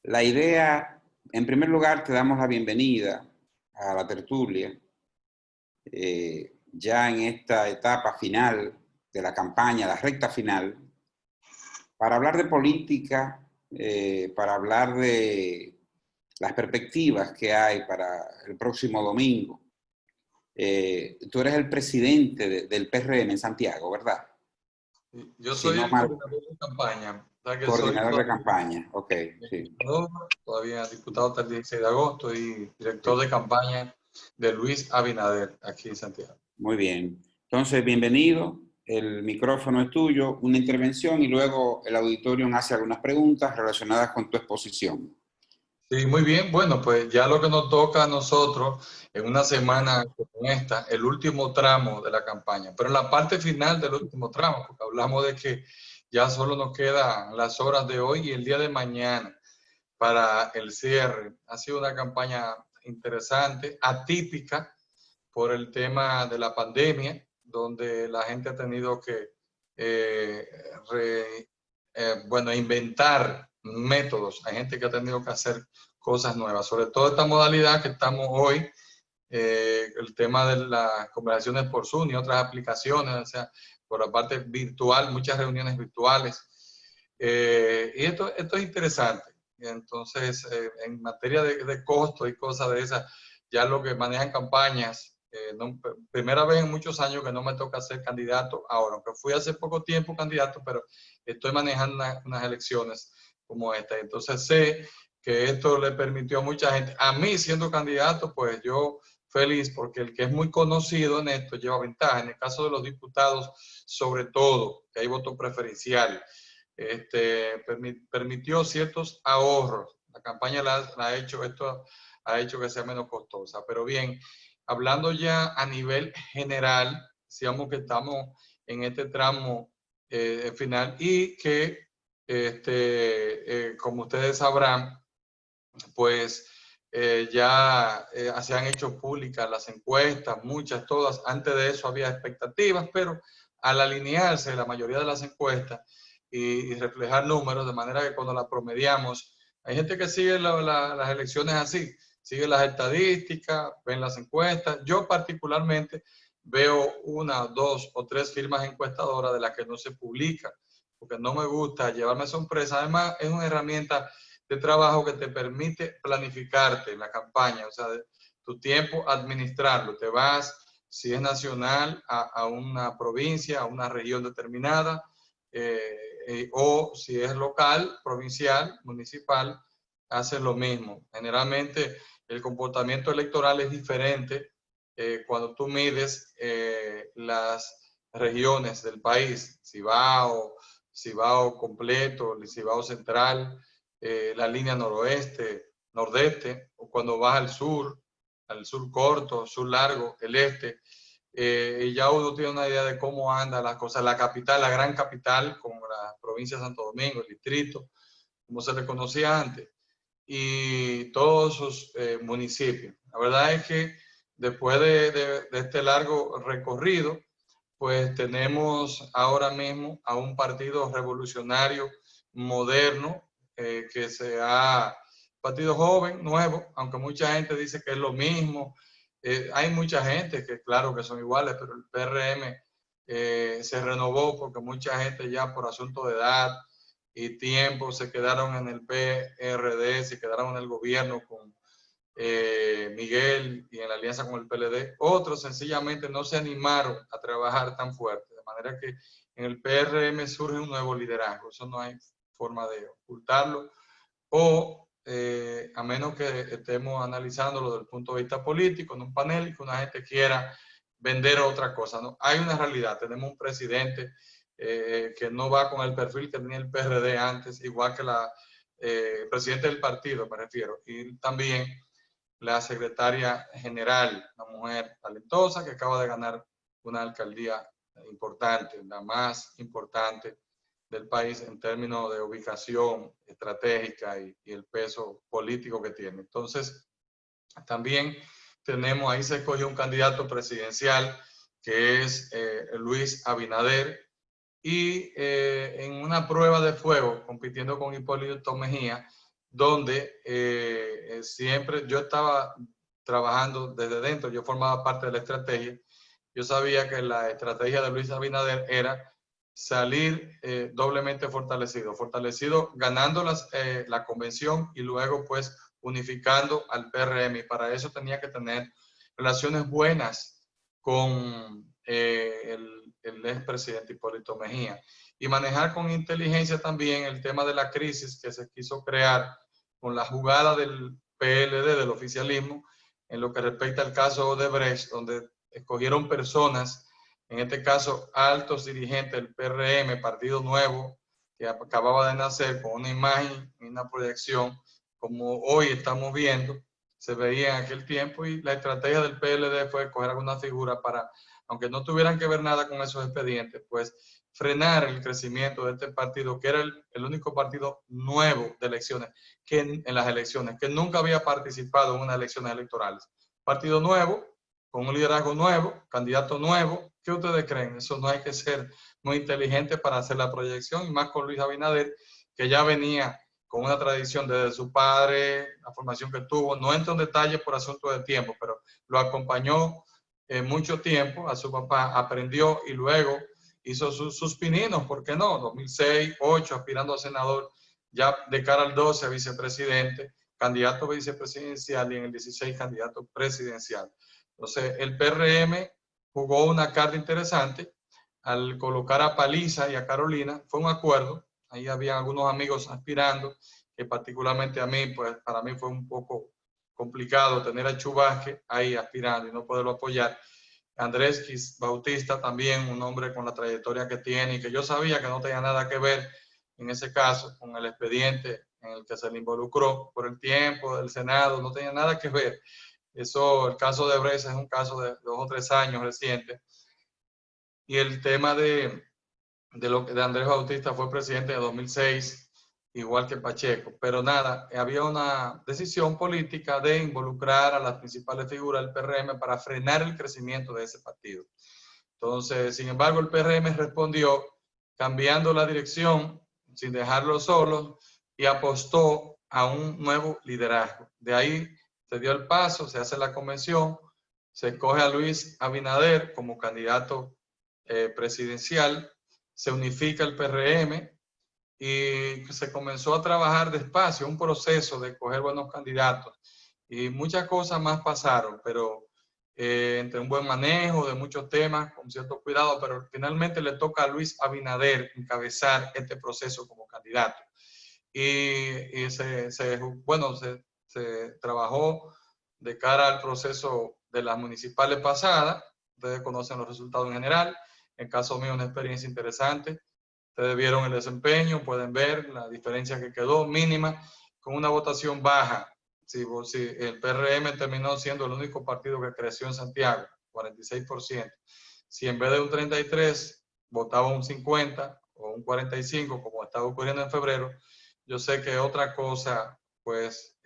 La idea, en primer lugar, te damos la bienvenida a la tertulia, ya en esta etapa final de la campaña, la recta final, para hablar de política, para hablar de las perspectivas que hay para el próximo domingo. Tú eres el presidente del PRM en Santiago, ¿verdad? Yo Si soy no el mal, coordinador de campaña. O sea que coordinador de campaña, ok, sí. todavía diputado hasta el 16 de agosto y director de campaña de Luis Abinader aquí en Santiago. Muy bien. Entonces, bienvenido. El micrófono es tuyo, una intervención y luego el auditorio hace algunas preguntas relacionadas con tu exposición. Sí, muy bien. Bueno, pues ya lo que nos toca a nosotros en una semana como esta, el último tramo de la campaña, pero en la parte final del último tramo, porque hablamos de que ya solo nos quedan las horas de hoy y el día de mañana para el cierre. Ha sido una campaña interesante, atípica por el tema de la pandemia, donde la gente ha tenido que inventar métodos. Hay gente que ha tenido que hacer cosas nuevas, sobre todo esta modalidad que estamos hoy, el tema de las conversaciones por Zoom y otras aplicaciones, o sea, por la parte virtual, muchas reuniones virtuales. Y esto es interesante. Entonces, en materia de costo y cosas de esas, ya lo que manejan campañas, primera vez en muchos años que no me toca ser candidato ahora, aunque fui hace poco tiempo candidato, pero estoy manejando unas elecciones como esta. Entonces sé que esto le permitió a mucha gente, a mí siendo candidato, pues yo feliz, porque el que es muy conocido en esto lleva ventaja. En el caso de los diputados, sobre todo, que hay voto preferencial, permitió ciertos ahorros. La campaña esto ha hecho que sea menos costosa. Pero bien, hablando ya a nivel general, decíamos que estamos en este tramo final y que, como ustedes sabrán, pues ya se han hecho públicas las encuestas, muchas, todas. Antes de eso había expectativas, pero al alinearse la mayoría de las encuestas y reflejar números, de manera que cuando las promediamos, hay gente que sigue las elecciones así, sigue las estadísticas, ven las encuestas. Yo particularmente veo una, dos o tres firmas encuestadoras de las que no se publican, porque no me gusta llevarme sorpresa. Además, es una herramienta de trabajo que te permite planificarte la campaña, o sea, tu tiempo, administrarlo. Te vas, si es nacional, a una provincia, a una región determinada, o si es local, provincial, municipal, haces lo mismo. Generalmente el comportamiento electoral es diferente cuando tú mides las regiones del país, Cibao completo, el Cibao central, la línea noroeste, nordeste, o cuando vas al sur corto, sur largo, el este, y ya uno tiene una idea de cómo anda las cosas. La capital, la gran capital, como la provincia de Santo Domingo, el distrito, como se le conocía antes, y todos sus municipios. La verdad es que después de este largo recorrido, pues tenemos ahora mismo a un partido revolucionario, moderno, que partido joven, nuevo, aunque mucha gente dice que es lo mismo. Hay mucha gente que claro que son iguales, pero el PRM se renovó porque mucha gente ya por asunto de edad y tiempo se quedaron en el PRD, se quedaron en el gobierno con Miguel y en la alianza con el PLD. Otros sencillamente no se animaron a trabajar tan fuerte, de manera que en el PRM surge un nuevo liderazgo. Eso no hay forma de ocultarlo, o a menos que estemos analizándolo desde el punto de vista político en un panel y que una gente quiera vender otra cosa, ¿no? Hay una realidad. Tenemos un presidente que no va con el perfil que tenía el PRD antes, igual que la presidente del partido, me refiero, y también la secretaria general, una mujer talentosa que acaba de ganar una alcaldía importante, la más importante del país en términos de ubicación estratégica y el peso político que tiene. Entonces, también tenemos, ahí se escogió un candidato presidencial que es Luis Abinader, y en una prueba de fuego, compitiendo con Hipólito Mejía, donde siempre yo estaba trabajando desde dentro, yo formaba parte de la estrategia. Yo sabía que la estrategia de Luis Abinader era salir doblemente fortalecido ganando la convención y luego pues unificando al PRM, y para eso tenía que tener relaciones buenas con el expresidente Hipólito Mejía y manejar con inteligencia también el tema de la crisis que se quiso crear con la jugada del PLD, del oficialismo, en lo que respecta al caso Odebrecht, donde escogieron personas, en este caso altos dirigentes del PRM, Partido Nuevo, que acababa de nacer, con una imagen y una proyección, como hoy estamos viendo, se veía en aquel tiempo, y la estrategia del PLD fue escoger alguna figura para, aunque no tuvieran que ver nada con esos expedientes, pues frenar el crecimiento de este partido, que era el único partido nuevo de elecciones, que en las elecciones, que nunca había participado en unas elecciones electorales. Partido nuevo, con un liderazgo nuevo, candidato nuevo. ¿Qué ustedes creen? Eso no hay que ser muy inteligente para hacer la proyección, y más con Luis Abinader, que ya venía con una tradición desde su padre, la formación que tuvo. No entro en detalle por asunto de tiempo, pero lo acompañó mucho tiempo a su papá, aprendió y luego hizo sus pininos, ¿por qué no? 2006, 2008, aspirando a senador, ya de cara al 12 a vicepresidente, candidato vicepresidencial, y en el 16 candidato presidencial. Entonces, el PRM jugó una carta interesante al colocar a Paliza y a Carolina. Fue un acuerdo, ahí había algunos amigos aspirando, que particularmente a mí, pues para mí fue un poco complicado tener a Chubasque ahí aspirando y no poderlo apoyar. Andrés Bautista también, un hombre con la trayectoria que tiene y que yo sabía que no tenía nada que ver en ese caso con el expediente en el que se le involucró por el tiempo del Senado, no tenía nada que ver. Eso, el caso de Bresa es un caso de 2 o 3 años reciente. Y el tema de Andrés Bautista, fue presidente de 2006, igual que Pacheco. Pero nada, había una decisión política de involucrar a las principales figuras del PRM para frenar el crecimiento de ese partido. Entonces, sin embargo, el PRM respondió cambiando la dirección, sin dejarlo solo, y apostó a un nuevo liderazgo. De ahí se dio el paso, se hace la convención, se escoge a Luis Abinader como candidato presidencial, se unifica el PRM y se comenzó a trabajar despacio, un proceso de escoger buenos candidatos. Y muchas cosas más pasaron, pero entre un buen manejo de muchos temas, con cierto cuidado, pero finalmente le toca a Luis Abinader encabezar este proceso como candidato. Y se trabajó de cara al proceso de las municipales pasadas. Ustedes conocen los resultados en general. En caso mío, una experiencia interesante. Ustedes vieron el desempeño, pueden ver la diferencia que quedó mínima, con una votación baja. Si el PRM terminó siendo el único partido que creció en Santiago, 46%. Si en vez de un 33 votaba un 50 o un 45, como estaba ocurriendo en febrero, yo sé que otra cosa, pues,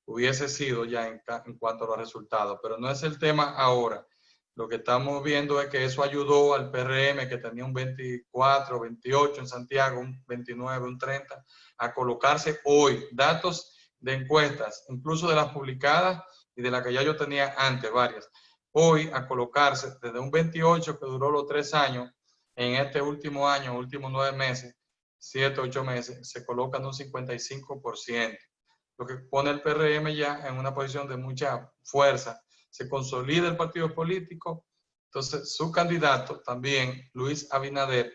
hubiese sido ya en cuanto a los resultados, pero no es el tema ahora. Lo que estamos viendo es que eso ayudó al PRM, que tenía un 24, 28 en Santiago, un 29, un 30, a colocarse hoy. Datos de encuestas, incluso de las publicadas y de las que ya yo tenía antes, varias. Hoy a colocarse desde un 28 que duró los 3 años, en este último año, últimos 9 meses, 7, 8 meses, se colocan un 55%. Lo que pone el PRM ya en una posición de mucha fuerza. Se consolida el partido político. Entonces, su candidato también, Luis Abinader,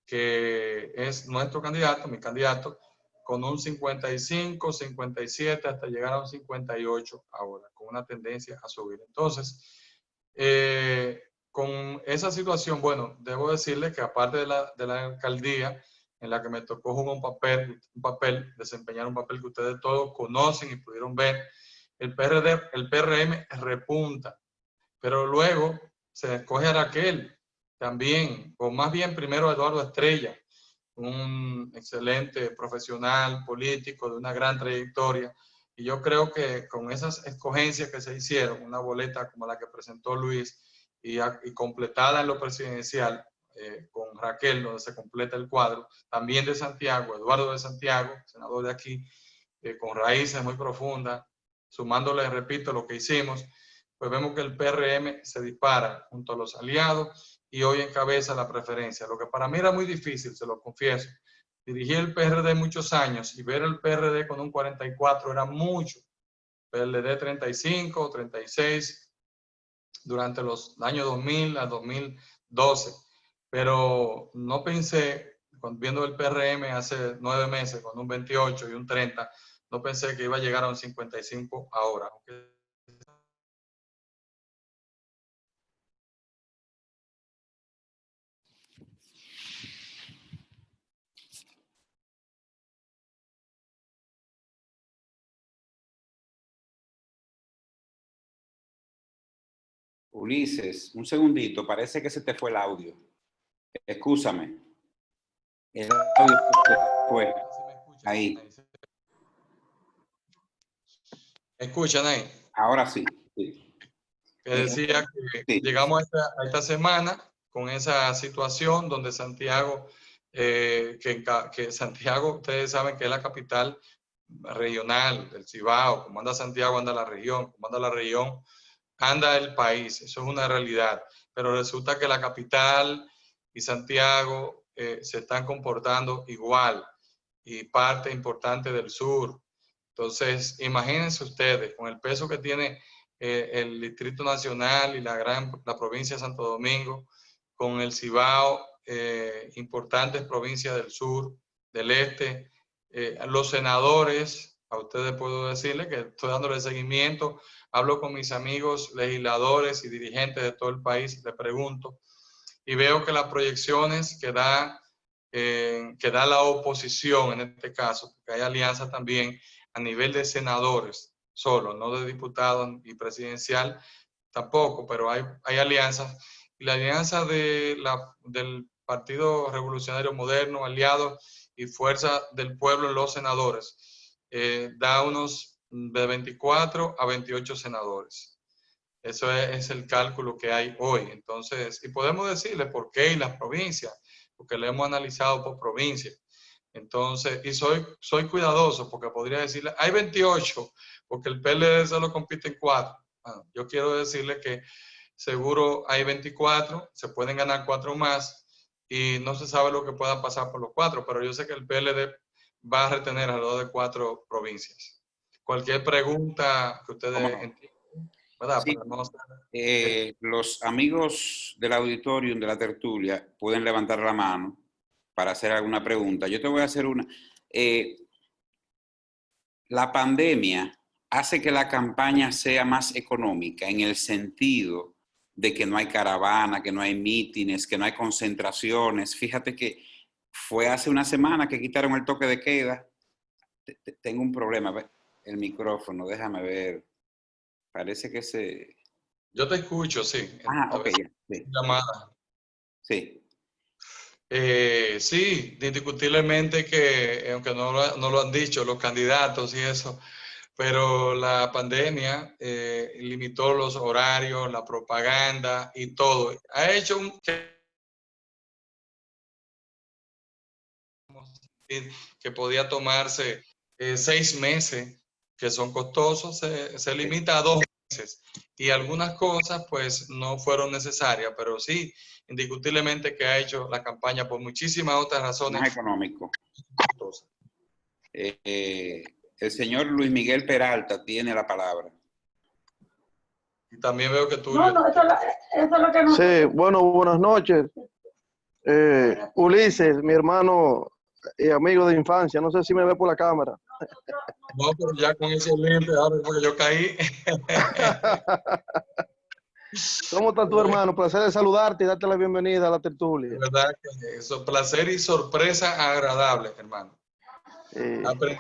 que es nuestro candidato, mi candidato, con un 55, 57, hasta llegar a un 58 ahora, con una tendencia a subir. Entonces, con esa situación, bueno, debo decirle que aparte de la alcaldía, en la que me tocó jugar un papel, desempeñar un papel que ustedes todos conocen y pudieron ver, el PRM repunta, pero luego se escoge a Raquel también, o más bien primero a Eduardo Estrella, un excelente profesional político de una gran trayectoria, y yo creo que con esas escogencias que se hicieron, una boleta como la que presentó Luis y completada en lo presidencial, con Raquel, donde se completa el cuadro, también de Santiago, Eduardo de Santiago, senador de aquí, con raíces muy profundas, sumándole, repito, lo que hicimos, pues vemos que el PRM se dispara junto a los aliados y hoy encabeza la preferencia. Lo que para mí era muy difícil, se lo confieso. Dirigí el PRD muchos años y ver el PRD con un 44 era mucho. PLD 35 o 36 durante los años 2000 a 2012. Pero no pensé, viendo el PRM hace 9 meses con un 28 y un 30, no pensé que iba a llegar a un 55 ahora. Aunque Ulises, un segundito, parece que se te fue el audio. Excúsame. El audio se fue. Ahí. ¿Me escuchan ahí? Ahora sí. Sí. Que decía que Sí. llegamos a esta semana con esa situación donde Santiago, que Santiago, ustedes saben que es la capital regional del Cibao. Como anda Santiago, anda la región. Como anda la región, anda el país. Eso es una realidad. Pero resulta que la capital y Santiago se están comportando igual, y parte importante del sur. Entonces, imagínense ustedes, con el peso que tiene el Distrito Nacional y la provincia de Santo Domingo, con el Cibao, importantes provincias del sur, del este, los senadores, a ustedes puedo decirles que estoy dándole seguimiento, hablo con mis amigos legisladores y dirigentes de todo el país, les pregunto, y veo que las proyecciones que da la oposición en este caso, porque hay alianza también a nivel de senadores solo, no de diputados y presidencial tampoco, pero hay alianzas. Y la alianza del Partido Revolucionario Moderno, aliados y Fuerza del Pueblo en los senadores, da unos de 24 a 28 senadores. Eso es el cálculo que hay hoy. Entonces, y podemos decirle por qué y las provincias, porque lo hemos analizado por provincia. Entonces, y soy cuidadoso porque podría decirle, hay 28, porque el PLD solo compite en 4. Bueno, yo quiero decirle que seguro hay 24, se pueden ganar 4 más y no se sabe lo que pueda pasar por los 4, pero yo sé que el PLD va a retener alrededor de 4 provincias. Cualquier pregunta que ustedes entiendan, ¿verdad? Sí. Los amigos del auditorium de la tertulia pueden levantar la mano para hacer alguna pregunta. Yo te voy a hacer una. La pandemia hace que la campaña sea más económica en el sentido de que no hay caravana, que no hay mítines, que no hay concentraciones. Fíjate que fue hace una semana que quitaron el toque de queda. Tengo un problema. El micrófono, déjame ver. Parece que se... Yo te escucho, sí. Ok. Sí. Llamada. Sí. Sí, indiscutiblemente que, aunque no lo han dicho los candidatos y eso, pero la pandemia limitó los horarios, la propaganda y todo. Ha hecho que podía tomarse 6 meses, que son costosos, se limita a 2 meses. Y algunas cosas pues no fueron necesarias, pero sí, indiscutiblemente que ha hecho la campaña por muchísimas otras razones. Más económico. El señor Luis Miguel Peralta tiene la palabra. Y también veo que tú... No, eso es lo que no... Sí, bueno, buenas noches. Ulises, mi hermano y amigo de infancia, no sé si me ve por la cámara. No, pero ya con ese lente, ahora porque yo caí. ¿Cómo está tu hermano? Placer de saludarte y darte la bienvenida a la tertulia. De verdad que eso, placer y sorpresa agradable, hermano. Aprendí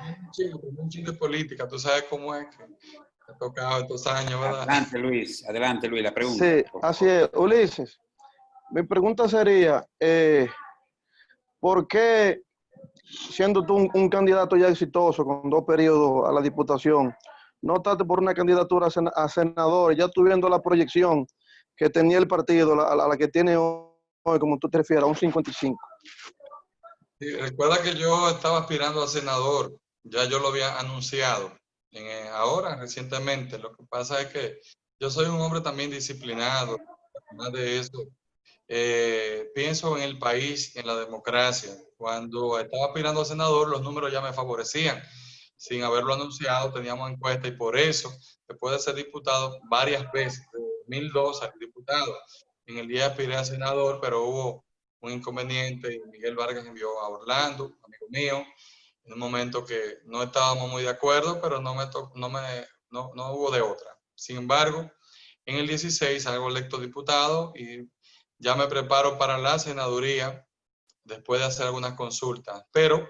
un chingo de política, tú sabes cómo es que me ha tocado estos años, ¿verdad? Adelante Luis, la pregunta. Sí, así es. Ulises, mi pregunta sería, ¿por qué, siendo tú un candidato ya exitoso con 2 periodos a la diputación, no optaste por una candidatura a senador, ya tú viendo la proyección que tenía el partido, la que tiene hoy, como tú te refieres, a un 55? Sí, recuerda que yo estaba aspirando a senador Ya yo lo había anunciado ahora, recientemente. Lo que pasa es que yo soy un hombre también disciplinado. Además de eso, pienso en el país, en la democracia. Cuando estaba aspirando a senador, los números ya me favorecían. Sin haberlo anunciado, teníamos encuesta y por eso, después de ser diputado varias veces, de 2002 a diputado, en el día aspiré a senador, pero hubo un inconveniente y Miguel Vargas envió a Orlando, amigo mío, en un momento que no estábamos muy de acuerdo, pero no hubo de otra. Sin embargo, en el 16 salgo electo diputado y ya me preparo para la senaduría después de hacer algunas consultas. Pero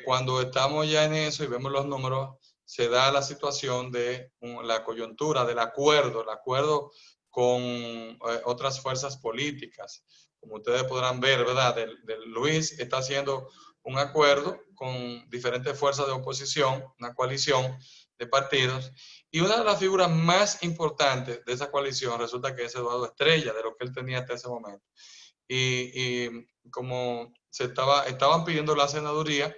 cuando estamos ya en eso y vemos los números, se da la situación de la coyuntura del acuerdo, el acuerdo con otras fuerzas políticas. Como ustedes podrán ver, ¿verdad? Luis está haciendo un acuerdo con diferentes fuerzas de oposición, una coalición de partidos, y una de las figuras más importantes de esa coalición resulta que es Eduardo Estrella, de lo que él tenía hasta ese momento. Y como estaban pidiendo la senaduría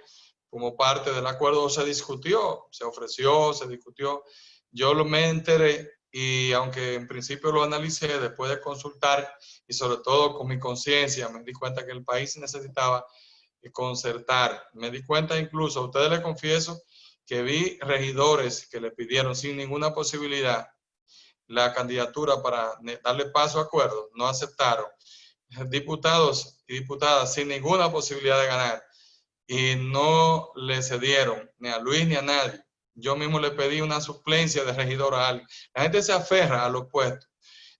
como parte del acuerdo, se discutió, se ofreció, se discutió. Yo me enteré y aunque en principio lo analicé, después de consultar y sobre todo con mi conciencia, me di cuenta que el país necesitaba concertar. Me di cuenta incluso, a ustedes les confieso, que vi regidores que le pidieron sin ninguna posibilidad la candidatura para darle paso a acuerdos, no aceptaron. Diputados y diputadas sin ninguna posibilidad de ganar y no le cedieron ni a Luis ni a nadie. Yo mismo le pedí una suplencia de regidor a alguien. La gente se aferra a los puestos.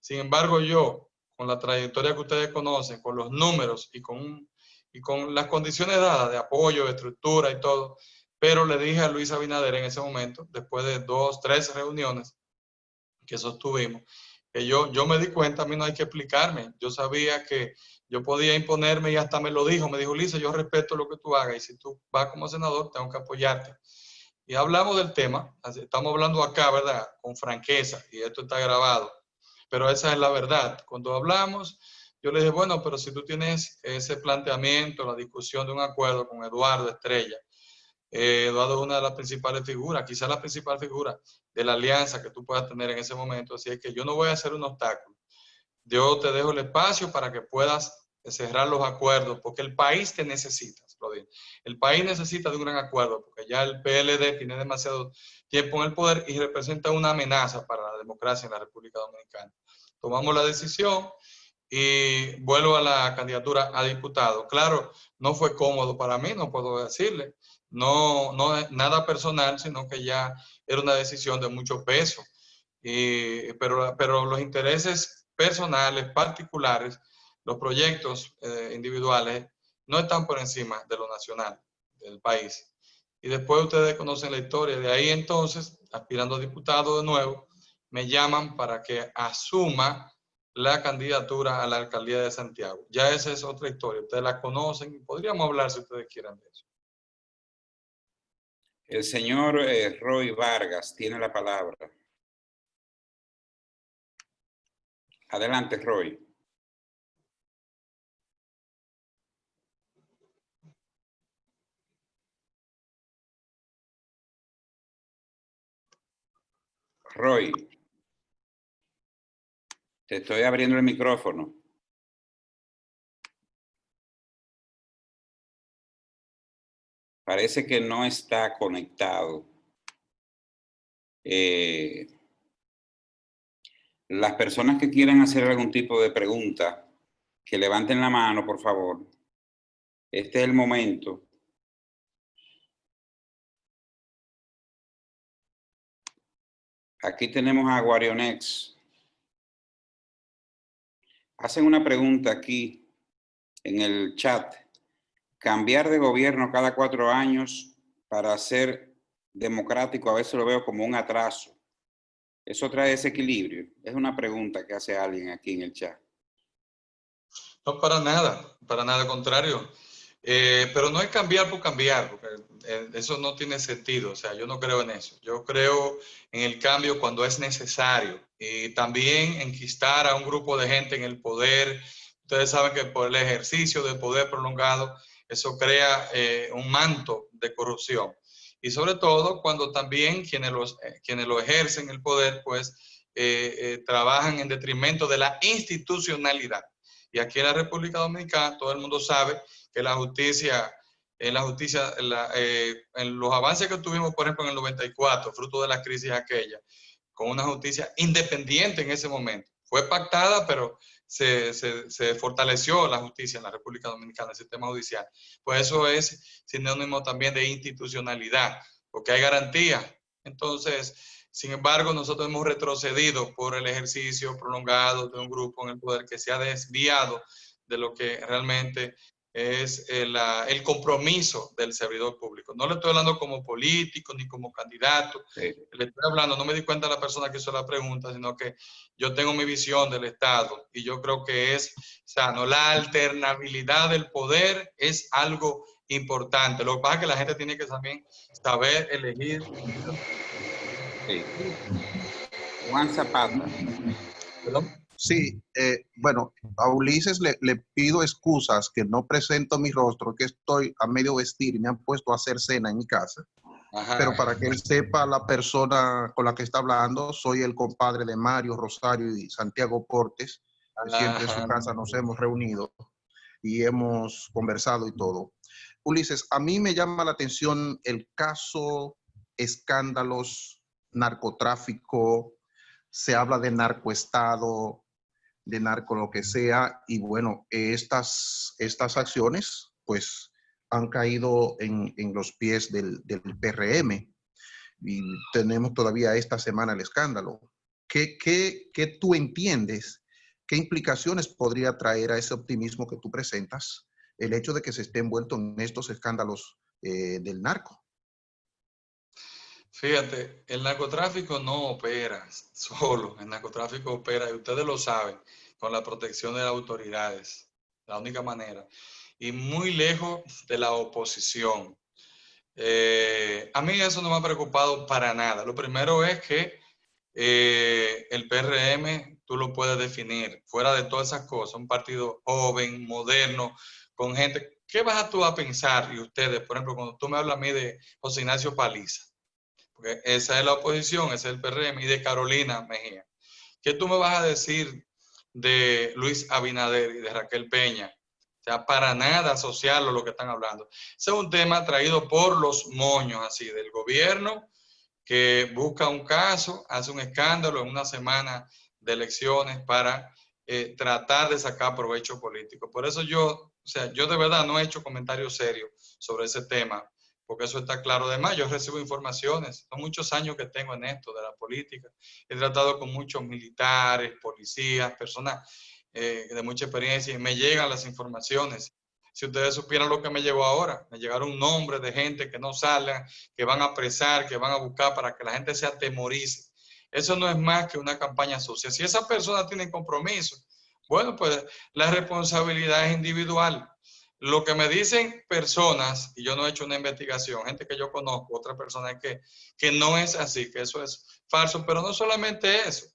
Sin embargo, yo, con la trayectoria que ustedes conocen, con los números y con las condiciones dadas de apoyo, de estructura y todo, pero le dije a Luis Abinader en ese momento, después de 2, 3 reuniones que sostuvimos, que yo me di cuenta, a mí no hay que explicarme, yo sabía que yo podía imponerme y hasta me lo dijo, me dijo, Lisa, yo respeto lo que tú hagas y si tú vas como senador tengo que apoyarte. Y hablamos del tema, estamos hablando acá, ¿verdad? Con franqueza y esto está grabado, pero esa es la verdad. Cuando hablamos, yo le dije, bueno, pero si tú tienes ese planteamiento, la discusión de un acuerdo con Eduardo Estrella, Eduardo es una de las principales figuras, quizás la principal figura de la alianza que tú puedas tener en ese momento. Así es que yo no voy a hacer un obstáculo. Yo te dejo el espacio para que puedas cerrar los acuerdos, porque el país te necesita. El país necesita de un gran acuerdo, porque ya el PLD tiene demasiado tiempo en el poder y representa una amenaza para la democracia en la República Dominicana. Tomamos la decisión y vuelvo a la candidatura a diputado. Claro, no fue cómodo para mí, no puedo decirle. No es nada personal, sino que ya era una decisión de mucho peso. Pero los intereses personales, particulares, los proyectos individuales, no están por encima de lo nacional, del país. Y después ustedes conocen la historia. De ahí entonces, aspirando a diputado de nuevo, me llaman para que asuma la candidatura a la alcaldía de Santiago. Ya esa es otra historia. Ustedes la conocen y podríamos hablar si ustedes quieren de eso. El señor Roy Vargas tiene la palabra. Adelante, Roy. Roy, te estoy abriendo el micrófono. Parece que no está conectado. Las personas que quieran hacer algún tipo de pregunta, que levanten la mano, por favor. Este es el momento. Aquí tenemos a Guarionex. Hacen una pregunta aquí en el chat. Cambiar de gobierno cada 4 años para ser democrático, a veces lo veo como un atraso. ¿Eso trae desequilibrio? Es una pregunta que hace alguien aquí en el chat. No, para nada contrario. Pero no es cambiar por cambiar, porque eso no tiene sentido. O sea, yo no creo en eso. Yo creo en el cambio cuando es necesario. Y también enquistar a un grupo de gente en el poder. Ustedes saben que por el ejercicio de poder prolongado, eso crea un manto de corrupción. Y sobre todo cuando también quienes lo ejercen el poder, pues trabajan en detrimento de la institucionalidad. Y aquí en la República Dominicana todo el mundo sabe que la justicia, en los avances que tuvimos, por ejemplo, en el 94, fruto de la crisis aquella, con una justicia independiente en ese momento. Fue pactada, pero se fortaleció la justicia en la República Dominicana, el sistema judicial. Pues eso es sinónimo también de institucionalidad, porque hay garantías. Entonces, sin embargo, nosotros hemos retrocedido por el ejercicio prolongado de un grupo en el poder que se ha desviado de lo que realmente es el compromiso del servidor público. No le estoy hablando como político ni como candidato, sí. Le estoy hablando, no me di cuenta de la persona que hizo la pregunta, sino que yo tengo mi visión del Estado y yo creo que es sano. La alternabilidad del poder es algo importante. Lo que pasa es que la gente tiene que también saber elegir. Sí. Juan Zapata. ¿Perdón? Sí, bueno, a Ulises le pido excusas que no presento mi rostro, que estoy a medio vestir y me han puesto a hacer cena en mi casa. Ajá. Pero para que él sepa la persona con la que está hablando, soy el compadre de Mario Rosario y Santiago Portes, que siempre en su casa nos hemos reunido y hemos conversado y todo. Ulises, a mí me llama la atención el caso, escándalos, narcotráfico, se habla de narcoestado, de narco lo que sea, y bueno, estas acciones pues han caído en los pies del PRM y tenemos todavía esta semana el escándalo. ¿Qué tú entiendes? ¿Qué implicaciones podría traer a ese optimismo que tú presentas el hecho de que se esté envuelto en estos escándalos del narco? Fíjate, el narcotráfico no opera solo, el narcotráfico opera, y ustedes lo saben, con la protección de las autoridades, la única manera, y muy lejos de la oposición. A mí eso no me ha preocupado para nada. Lo primero es que el PRM, tú lo puedes definir, fuera de todas esas cosas, un partido joven, moderno, con gente. ¿Qué vas tú a pensar? Y ustedes, por ejemplo, cuando tú me hablas a mí de José Ignacio Paliza, porque esa es la oposición, ese es el PRM, y de Carolina Mejía. ¿Qué tú me vas a decir de Luis Abinader y de Raquel Peña? O sea, para nada asociarlo a lo que están hablando. Ese es un tema traído por los moños, así, del gobierno, que busca un caso, hace un escándalo en una semana de elecciones para tratar de sacar provecho político. Por eso yo de verdad no he hecho comentarios serios sobre ese tema, porque eso está claro. Además, yo recibo informaciones, son muchos años que tengo en esto de la política. He tratado con muchos militares, policías, personas de mucha experiencia, y me llegan las informaciones. Si ustedes supieran lo que me llegó ahora, me llegaron nombres de gente que no salgan, que van a apresar, que van a buscar para que la gente se atemorice. Eso no es más que una campaña sucia. Si esas personas tienen compromiso, bueno, pues la responsabilidad es individual. Lo que me dicen personas, y yo no he hecho una investigación, gente que yo conozco, otra persona es que no es así, que eso es falso, pero no solamente eso.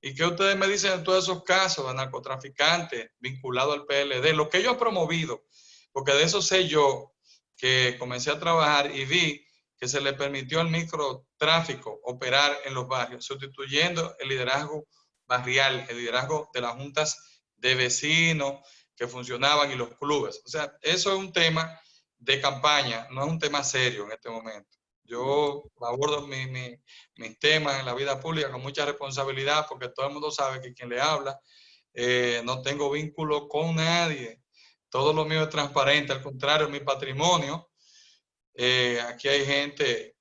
¿Y qué ustedes me dicen de todos esos casos de narcotraficantes vinculados al PLD? Lo que ellos han promovido, porque de eso sé yo, que comencé a trabajar y vi que se le permitió al microtráfico operar en los barrios, sustituyendo el liderazgo barrial, el liderazgo de las juntas de vecinos que funcionaban y los clubes. O sea, eso es un tema de campaña, no es un tema serio en este momento. Yo abordo mis temas en la vida pública con mucha responsabilidad, porque todo el mundo sabe que quien le habla, no tengo vínculo con nadie. Todo lo mío es transparente, al contrario, mi patrimonio. Aquí hay gente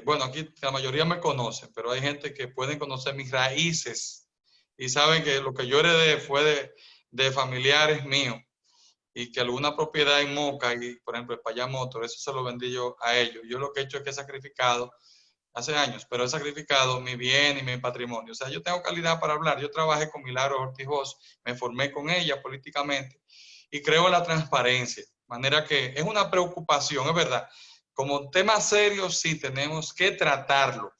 bueno, aquí la mayoría me conocen, pero hay gente que pueden conocer mis raíces y saben que lo que yo heredé fue de familiares míos, y que alguna propiedad en Moca, y por ejemplo el Payamoto, eso se lo vendí yo a ellos. Yo lo que he hecho es que he sacrificado hace años, pero he sacrificado mi bien y mi patrimonio. O sea, yo tengo calidad para hablar. Yo trabajé con Milagros Ortiz Bosch, me formé con ella políticamente y creo en la transparencia. De manera que es una preocupación, es verdad. Como tema serio, sí tenemos que tratarlo.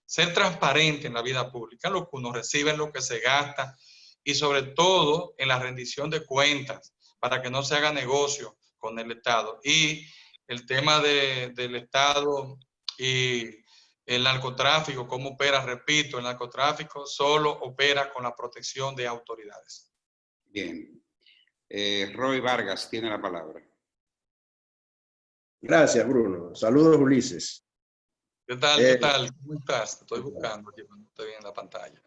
Ser transparente en la vida pública, lo que uno recibe, en lo que se gasta, y sobre todo en la rendición de cuentas, para que no se haga negocio con el Estado. Y el tema del Estado y el narcotráfico, cómo opera, repito, el narcotráfico solo opera con la protección de autoridades. Bien. Roy Vargas tiene la palabra. Gracias, Bruno. Saludos, Ulises. ¿Qué tal? ¿Qué tal? ¿Cómo estás? Te estoy buscando aquí, no estoy en la pantalla.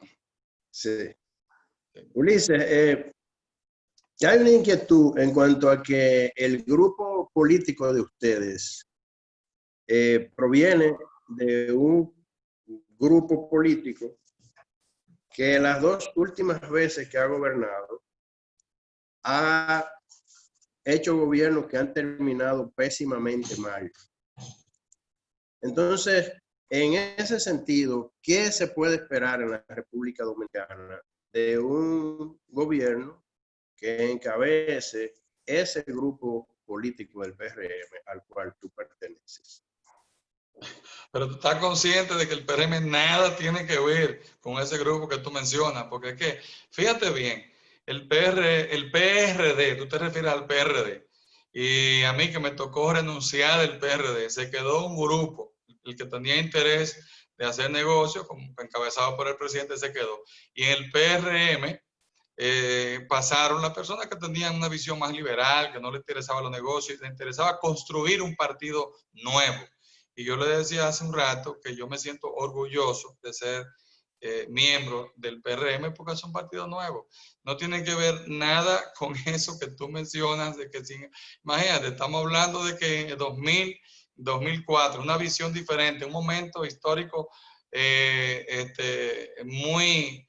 Sí. Ulises, ya hay una inquietud en cuanto a que el grupo político de ustedes proviene de un grupo político que las dos últimas veces que ha gobernado ha hecho gobiernos que han terminado pésimamente mal. Entonces, en ese sentido, ¿qué se puede esperar en la República Dominicana de un gobierno que encabece ese grupo político del PRM al cual tú perteneces? Pero tú estás consciente de que el PRM nada tiene que ver con ese grupo que tú mencionas, porque es que, fíjate bien, el PRD, tú te refieres al PRD, y a mí que me tocó renunciar del PRD, se quedó un grupo, el que tenía interés de hacer negocios, como encabezado por el presidente, se quedó. Y en el PRM pasaron las personas que tenían una visión más liberal, que no les interesaban los negocios, les interesaba construir un partido nuevo. Y yo le decía hace un rato que yo me siento orgulloso de ser miembro del PRM porque es un partido nuevo. No tiene que ver nada con eso que tú mencionas, de que imagínate, estamos hablando de que en 2004, una visión diferente, un momento histórico muy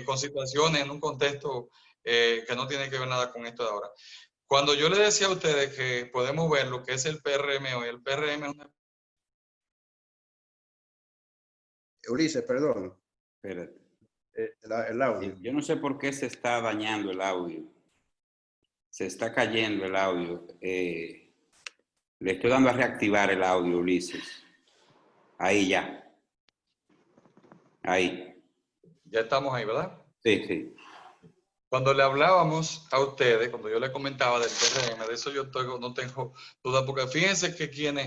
con situaciones en un contexto que no tiene que ver nada con esto de ahora. Cuando yo le decía a ustedes que podemos ver lo que es el PRM hoy, el PRM es una... Ulises, perdón. Espérate. El audio. Yo no sé por qué se está dañando el audio. Se está cayendo el audio. Le estoy dando a reactivar el audio, Ulises. Ahí ya. Ahí. Ya estamos ahí, ¿verdad? Sí, sí. Cuando le hablábamos a ustedes, cuando yo le comentaba del PRM, de eso yo no tengo duda, porque fíjense que quien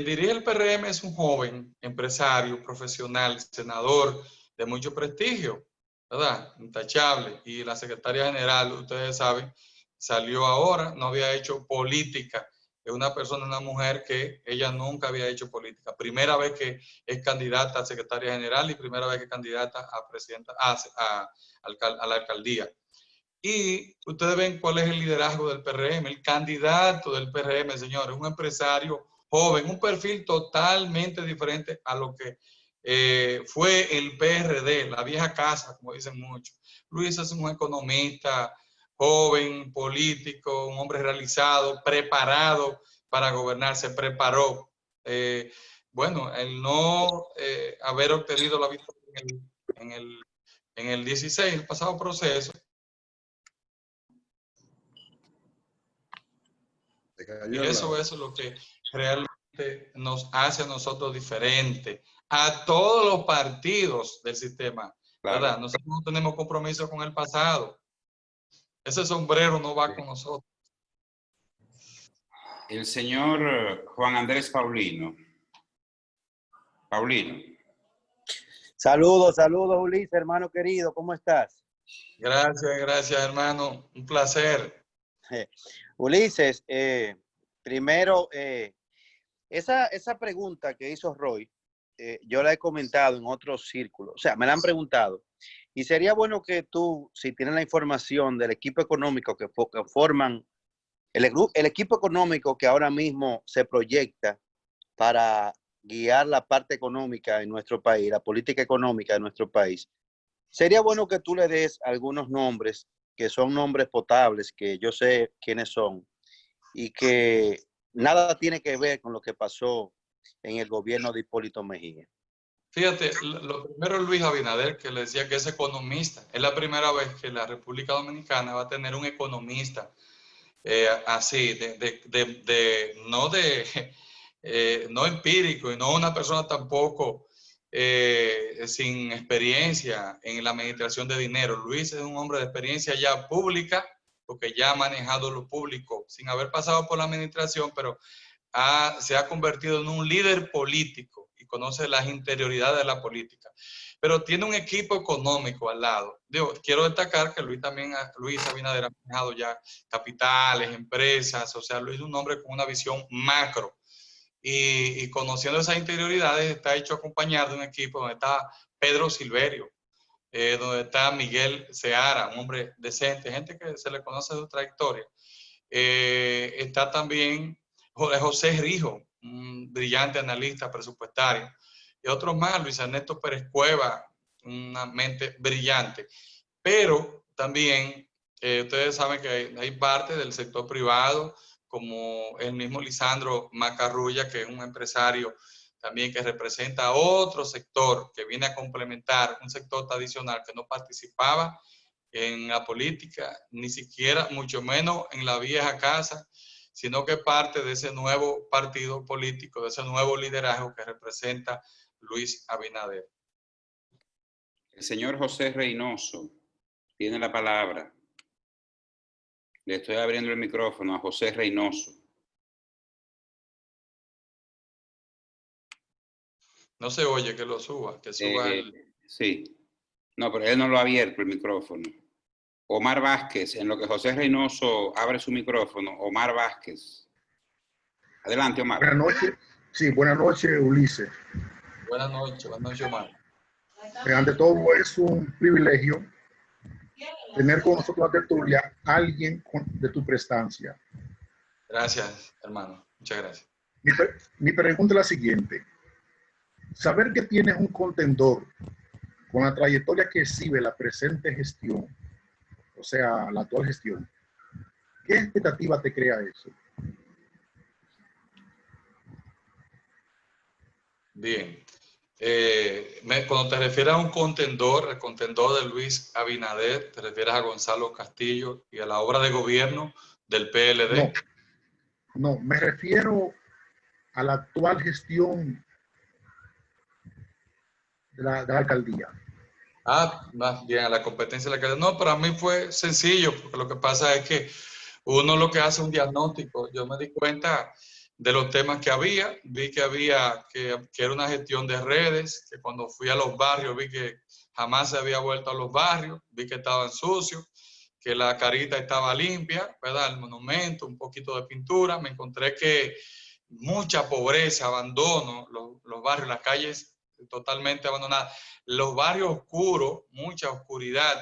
dirige el PRM es un joven empresario, profesional, senador de mucho prestigio, ¿verdad? Intachable. Y la secretaria general, ustedes saben, salió ahora, no había hecho política. Es una persona, una mujer que ella nunca había hecho política. Primera vez que es candidata a secretaria general y primera vez que es candidata a presidenta, a la alcaldía. Y ustedes ven cuál es el liderazgo del PRM, el candidato del PRM, señores, un empresario joven, un perfil totalmente diferente a lo que fue el PRD, la vieja casa, como dicen muchos. Luis es un economista, joven, político, un hombre realizado, preparado para gobernar, se preparó. Bueno, el no haber obtenido la victoria en el 16, el pasado proceso, y eso es lo que realmente nos hace a nosotros diferentes, a todos los partidos del sistema, ¿verdad? Claro. Nosotros no tenemos compromiso con el pasado. Ese sombrero no va con nosotros. El señor Juan Andrés Paulino. Paulino. Saludos, saludos, Ulises, hermano querido, ¿cómo estás? Gracias, hermano, un placer. Ulises, primero, esa pregunta que hizo Roy, yo la he comentado en otros círculos, o sea, me la han preguntado, y sería bueno que tú, si tienes la información del equipo económico que forman, el equipo económico que ahora mismo se proyecta para guiar la parte económica en nuestro país, la política económica de nuestro país, sería bueno que tú le des algunos nombres que son nombres potables, que yo sé quiénes son, y que nada tiene que ver con lo que pasó en el gobierno de Hipólito Mejía. Fíjate, lo primero es Luis Abinader, que le decía que es economista. Es la primera vez que la República Dominicana va a tener un economista así, no empírico y no una persona tampoco sin experiencia en la administración de dinero. Luis es un hombre de experiencia ya pública, porque ya ha manejado lo público sin haber pasado por la administración, pero se ha convertido en un líder político y conoce las interioridades de la política. Pero tiene un equipo económico al lado. Quiero destacar que Luis Abinader ha manejado ya capitales, empresas, o sea, Luis es un hombre con una visión macro. Y conociendo esas interioridades, está hecho acompañar de un equipo donde está Pedro Silverio, donde está Miguel Seara, un hombre decente, gente que se le conoce de su trayectoria. Está también José Rijo, un brillante analista presupuestario, y otros más, Luis Ernesto Pérez Cueva, una mente brillante. Pero también ustedes saben que hay parte del sector privado, como el mismo Lisandro Macarrulla, que es un empresario también que representa otro sector que viene a complementar un sector tradicional que no participaba en la política, ni siquiera, mucho menos en la vieja casa, sino que parte de ese nuevo partido político, de ese nuevo liderazgo que representa Luis Abinader. El señor José Reynoso tiene la palabra. Le estoy abriendo el micrófono a José Reynoso. No se oye, que lo suba, que suba Sí. No, pero él no lo ha abierto el micrófono. Omar Vázquez, en lo que José Reynoso abre su micrófono, Omar Vázquez. Adelante, Omar. Buenas noches. Sí, buenas noches, Ulises. Buenas noches, Omar. Ante todo, es un privilegio tener con nosotros la tertulia a alguien de tu prestancia. Gracias, hermano. Muchas gracias. Mi pregunta es la siguiente. Saber que tienes un contendor con la trayectoria que exhibe la presente gestión, o sea, la actual gestión, ¿qué expectativa te crea eso? Bien. Cuando te refieres a un contendor, el contendor de Luis Abinader, ¿te refieres a Gonzalo Castillo y a la obra de gobierno del PLD? No, me refiero a la actual gestión de la alcaldía. Más bien a la competencia de la alcaldía. No, para mí fue sencillo, porque lo que pasa es que uno lo que hace un diagnóstico. Yo me di cuenta de los temas que había, vi que era una gestión de redes, que cuando fui a los barrios vi que jamás se había vuelto a los barrios, vi que estaban sucios, que la carita estaba limpia, ¿verdad? El monumento, un poquito de pintura, me encontré que mucha pobreza, abandono, los barrios, las calles totalmente abandonadas, los barrios oscuros, mucha oscuridad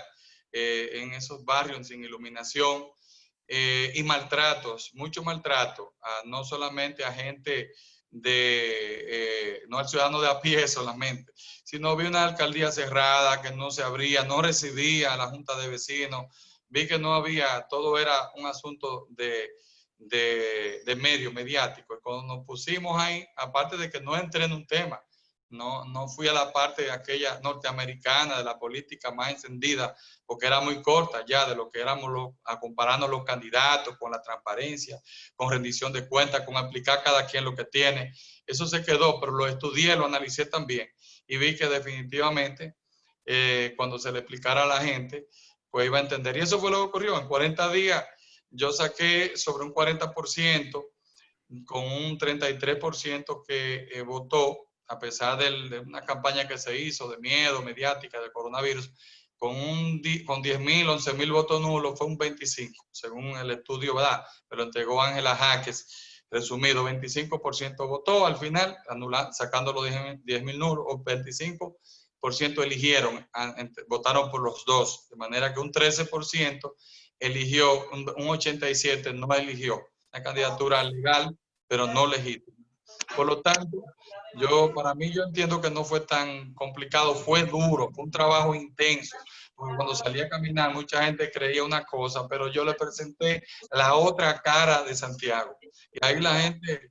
en esos barrios sin iluminación, y maltratos, mucho maltrato, no solamente a gente no al ciudadano de a pie solamente, sino vi una alcaldía cerrada que no se abría, no recibía a la junta de vecinos, vi que no había, todo era un asunto de medio mediático. Y cuando nos pusimos ahí, aparte de que no entré en un tema, no fui a la parte de aquella norteamericana de la política más encendida, porque era muy corta ya de lo que éramos comparando los candidatos, con la transparencia, con rendición de cuentas, con aplicar cada quien lo que tiene. Eso se quedó, pero lo estudié, lo analicé también y vi que definitivamente cuando se le explicara a la gente, pues iba a entender. Y eso fue lo que ocurrió. En 40 días yo saqué sobre un 40%, con un 33% que votó, a pesar de una campaña que se hizo de miedo mediática del coronavirus, con 10.000, 11.000 votos nulos, fue un 25%, según el estudio, ¿verdad? Me lo entregó Ángela Jaques, resumido, 25% votó al final, sacando los 10.000 nulos, o 25% eligieron, votaron por los dos, de manera que un 13% eligió, un 87% no eligió, una candidatura legal, pero no legítima. Por lo tanto, para mí yo entiendo que no fue tan complicado, fue duro, fue un trabajo intenso, porque cuando salí a caminar mucha gente creía una cosa, pero yo le presenté la otra cara de Santiago. Y ahí la gente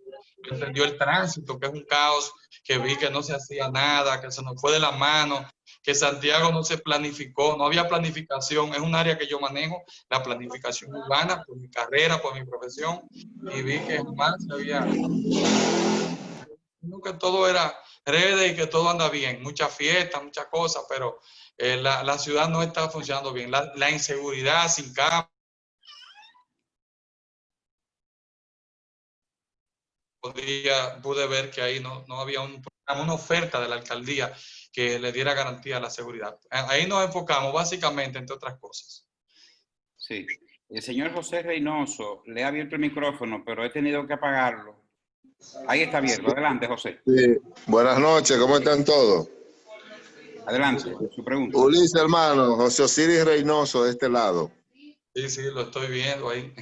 entendió el tránsito, que es un caos, que vi que no se hacía nada, que se nos fue de la mano, que Santiago no se planificó, no había planificación. Es un área que yo manejo, la planificación urbana, por mi carrera, por mi profesión, y vi que jamás había, que todo era redes y que todo anda bien, muchas fiestas, muchas cosas, pero la ciudad no está funcionando bien. La inseguridad sin campo, pude ver que ahí no había una oferta de la alcaldía que le diera garantía a la seguridad. Ahí nos enfocamos básicamente, entre otras cosas. Sí. El señor José Reynoso le ha abierto el micrófono, pero he tenido que apagarlo. Ahí está abierto. Adelante, José. Sí. Buenas noches, ¿cómo están todos? Adelante, su pregunta. Ulises, hermano, José Osiris Reynoso de este lado. Sí, lo estoy viendo ahí.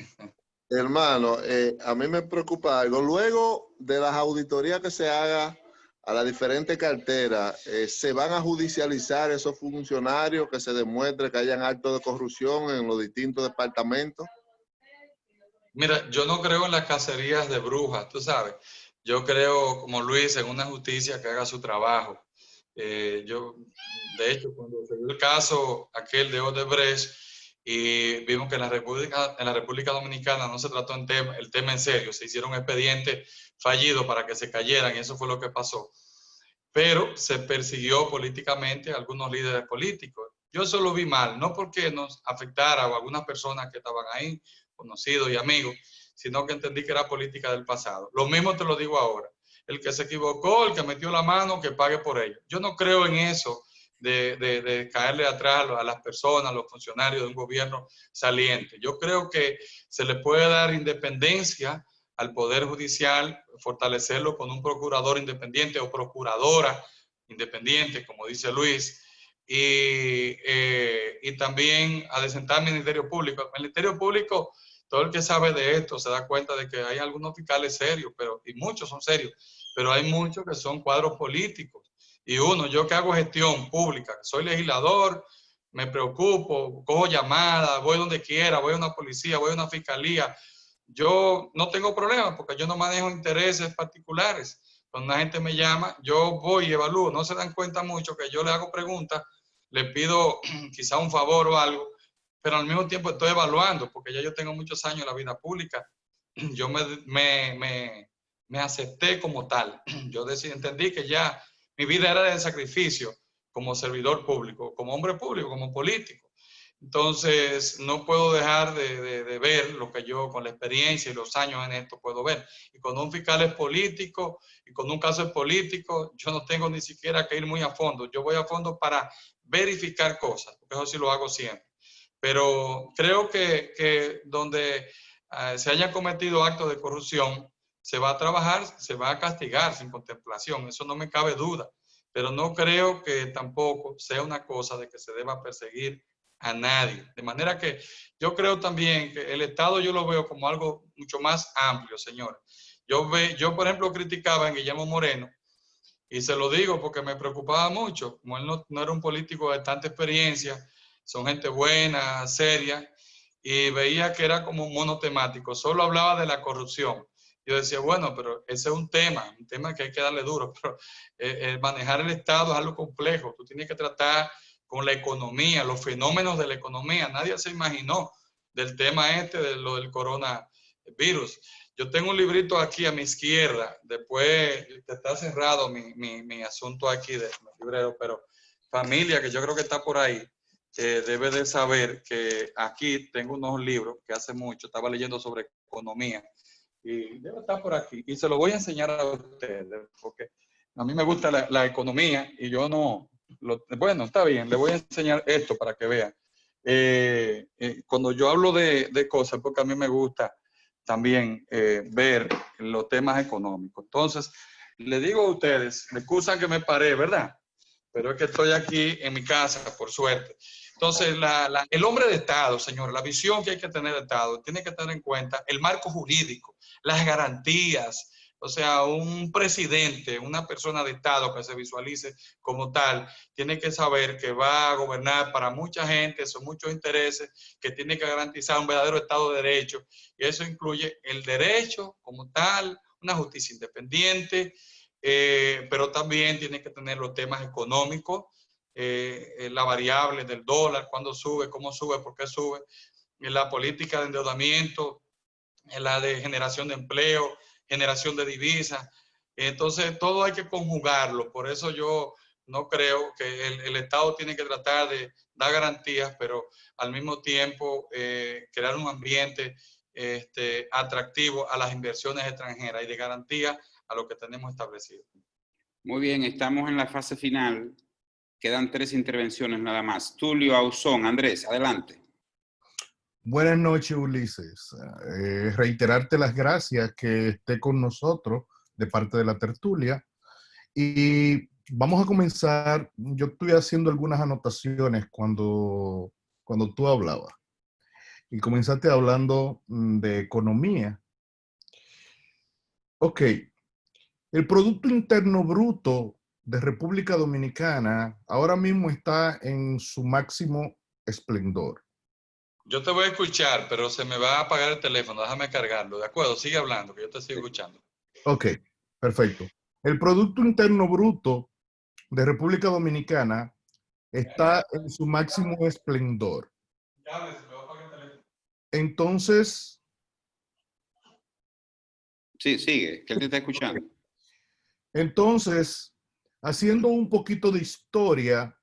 Hermano, a mí me preocupa algo. Luego de las auditorías que se haga a las diferentes carteras, ¿se van a judicializar esos funcionarios que se demuestre que hayan actos de corrupción en los distintos departamentos? Mira, yo no creo en las cacerías de brujas, tú sabes. Yo creo, como Luis, en una justicia que haga su trabajo. De hecho, cuando se dio el caso aquel de Odebrecht y vimos que en la República Dominicana no se trató el tema en serio, se hicieron expedientes fallidos para que se cayeran y eso fue lo que pasó. Pero se persiguió políticamente a algunos líderes políticos. Yo eso lo vi mal, no porque nos afectara a algunas personas que estaban ahí, conocidos y amigos, sino que entendí que era política del pasado. Lo mismo te lo digo ahora. El que se equivocó, el que metió la mano, que pague por ello. Yo no creo en eso de caerle atrás a las personas, a los funcionarios de un gobierno saliente. Yo creo que se le puede dar independencia al Poder Judicial, fortalecerlo con un procurador independiente o procuradora independiente, como dice Luis, y también adecentar al Ministerio Público. El Ministerio Público, todo el que sabe de esto se da cuenta de que hay algunos fiscales serios, y muchos son serios, pero hay muchos que son cuadros políticos. Y yo que hago gestión pública, soy legislador, me preocupo, cojo llamadas, voy donde quiera, voy a una policía, voy a una fiscalía. Yo no tengo problema porque yo no manejo intereses particulares. Cuando una gente me llama, yo voy y evalúo. No se dan cuenta mucho que yo le hago preguntas, le pido quizá un favor o algo, pero al mismo tiempo estoy evaluando porque ya yo tengo muchos años en la vida pública. Yo me acepté como tal. Yo entendí que ya mi vida era de sacrificio como servidor público, como hombre público, como político. Entonces, no puedo dejar de ver lo que yo con la experiencia y los años en esto puedo ver. Y cuando un fiscal es político y cuando un caso es político, yo no tengo ni siquiera que ir muy a fondo. Yo voy a fondo para verificar cosas, porque eso sí lo hago siempre. Pero creo que donde se hayan cometido actos de corrupción, se va a trabajar, se va a castigar sin contemplación. Eso no me cabe duda. Pero no creo que tampoco sea una cosa de que se deba perseguir a nadie. De manera que yo creo también que el Estado yo lo veo como algo mucho más amplio, señores. Yo por ejemplo, criticaba a Guillermo Moreno, y se lo digo porque me preocupaba mucho, como él no era un político de tanta experiencia, son gente buena, seria, y veía que era como un monotemático, solo hablaba de la corrupción. Yo decía, bueno, pero ese es un tema que hay que darle duro, pero manejar el Estado es algo complejo, tú tienes que tratar con la economía, los fenómenos de la economía. Nadie se imaginó del tema de lo del coronavirus. Yo tengo un librito aquí a mi izquierda, después está cerrado mi asunto aquí de librero, pero familia, que yo creo que está por ahí, debe de saber que aquí tengo unos libros que hace mucho estaba leyendo sobre economía y debe estar por aquí. Y se lo voy a enseñar a ustedes, porque a mí me gusta la economía y yo no... bueno, está bien, le voy a enseñar esto para que vean. Cuando yo hablo de cosas, porque a mí me gusta también ver los temas económicos. Entonces, le digo a ustedes, me excusan que me paré, ¿verdad? Pero es que estoy aquí en mi casa, por suerte. Entonces, el hombre de Estado, señor, la visión que hay que tener de Estado, tiene que tener en cuenta el marco jurídico, las garantías. O sea, un presidente, una persona de Estado que se visualice como tal, tiene que saber que va a gobernar para mucha gente, son muchos intereses, que tiene que garantizar un verdadero Estado de Derecho. Y eso incluye el derecho como tal, una justicia independiente, pero también tiene que tener los temas económicos, la variable del dólar, cuándo sube, cómo sube, por qué sube, la política de endeudamiento, la de generación de empleo, generación de divisas. Entonces, todo hay que conjugarlo. Por eso yo no creo que el Estado tiene que tratar de dar garantías, pero al mismo tiempo crear un ambiente atractivo a las inversiones extranjeras y de garantía a lo que tenemos establecido. Muy bien, estamos en la fase final. Quedan 3 intervenciones nada más. Tulio Ausón, Andrés, adelante. Buenas noches, Ulises. Reiterarte las gracias que esté con nosotros de parte de la tertulia. Y vamos a comenzar. Yo estuve haciendo algunas anotaciones cuando tú hablabas. Y comenzaste hablando de economía. Ok. El Producto Interno Bruto de República Dominicana ahora mismo está en su máximo esplendor. Yo te voy a escuchar, pero se me va a apagar el teléfono. Déjame cargarlo. ¿De acuerdo? Sigue hablando, que yo te sigo escuchando. Ok, perfecto. El Producto Interno Bruto de República Dominicana está en su máximo esplendor. Entonces... Sí, sigue, que él te está escuchando. Entonces, haciendo un poquito de historia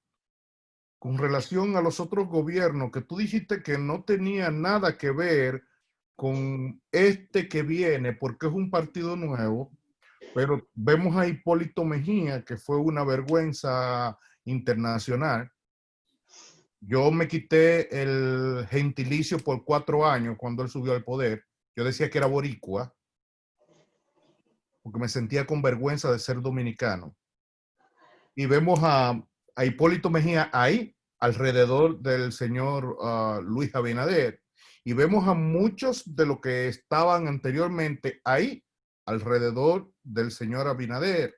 con relación a los otros gobiernos que tú dijiste que no tenía nada que ver con este que viene, porque es un partido nuevo, pero vemos a Hipólito Mejía, que fue una vergüenza internacional. Yo me quité el gentilicio por 4 años cuando él subió al poder. Yo decía que era boricua, porque me sentía con vergüenza de ser dominicano. Y vemos a Hipólito Mejía ahí, alrededor del señor Luis Abinader. Y vemos a muchos de los que estaban anteriormente ahí, alrededor del señor Abinader.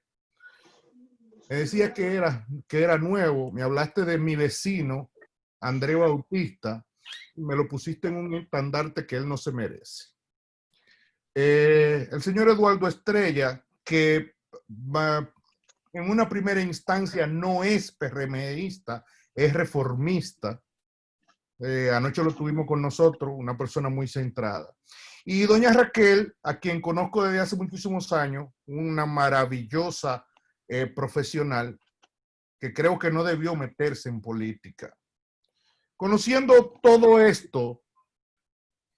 Me decía que era nuevo. Me hablaste de mi vecino, André Bautista, y me lo pusiste en un estandarte que él no se merece. El señor Eduardo Estrella, que en una primera instancia no es PRMista, es reformista. Anoche lo tuvimos con nosotros, una persona muy centrada. Y doña Raquel, a quien conozco desde hace muchísimos años, una maravillosa profesional, que creo que no debió meterse en política. Conociendo todo esto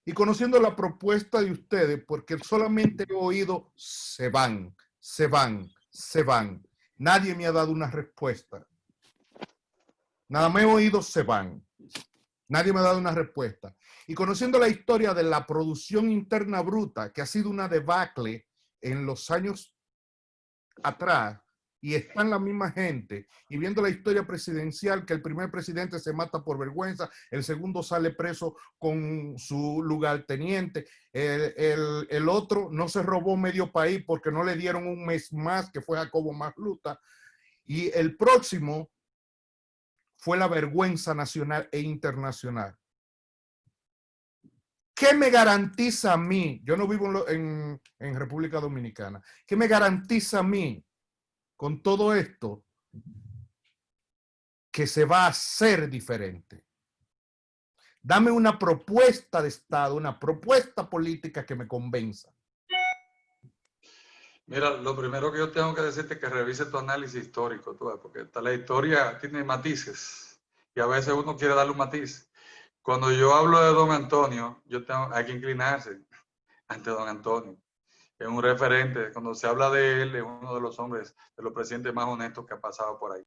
y conociendo la propuesta de ustedes, porque solamente he oído se van, se van, se van. Nadie me ha dado una respuesta. Nada más he oído se van. Nadie me ha dado una respuesta. Y conociendo la historia de la producción interna bruta, que ha sido una debacle en los años atrás, y están la misma gente, y viendo la historia presidencial, que el primer presidente se mata por vergüenza, el segundo sale preso con su lugarteniente, el otro no se robó medio país porque no le dieron un mes más, que fue Jacobo Magluta, y el próximo fue la vergüenza nacional e internacional. ¿Qué me garantiza a mí? Yo no vivo en República Dominicana. ¿Qué me garantiza a mí con todo esto que se va a hacer diferente? Dame una propuesta de Estado, una propuesta política que me convenza. Mira, lo primero que yo tengo que decirte es que revise tu análisis histórico, porque la historia tiene matices y a veces uno quiere darle un matiz. Cuando yo hablo de don Antonio, hay que inclinarse ante don Antonio. Es un referente. Cuando se habla de él, es uno de los hombres, de los presidentes más honestos que ha pasado por ahí.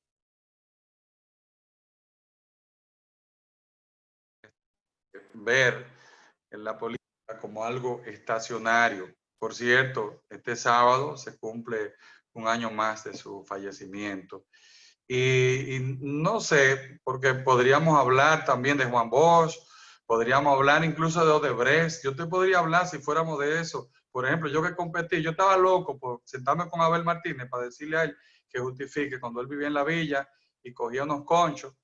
Ver en la política como algo estacionario. Por cierto, este sábado se cumple 1 año más de su fallecimiento. Y no sé, porque podríamos hablar también de Juan Bosch, podríamos hablar incluso de Odebrecht. Yo te podría hablar si fuéramos de eso. Por ejemplo, yo que competí, yo estaba loco por sentarme con Abel Martínez para decirle a él que justifique cuando él vivía en la villa y cogía unos conchos.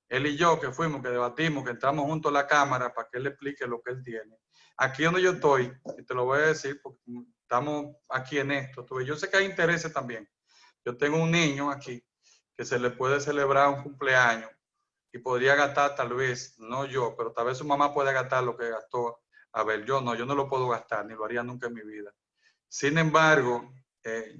Él y yo que fuimos, que debatimos, que entramos juntos a la cámara para que él le explique lo que él tiene. Aquí donde yo estoy, y te lo voy a decir porque estamos aquí en esto, yo sé que hay intereses también. Yo tengo un niño aquí que se le puede celebrar un cumpleaños y podría gastar tal vez, no yo, pero tal vez su mamá puede gastar lo que gastó. A ver, yo no lo puedo gastar, ni lo haría nunca en mi vida. Sin embargo,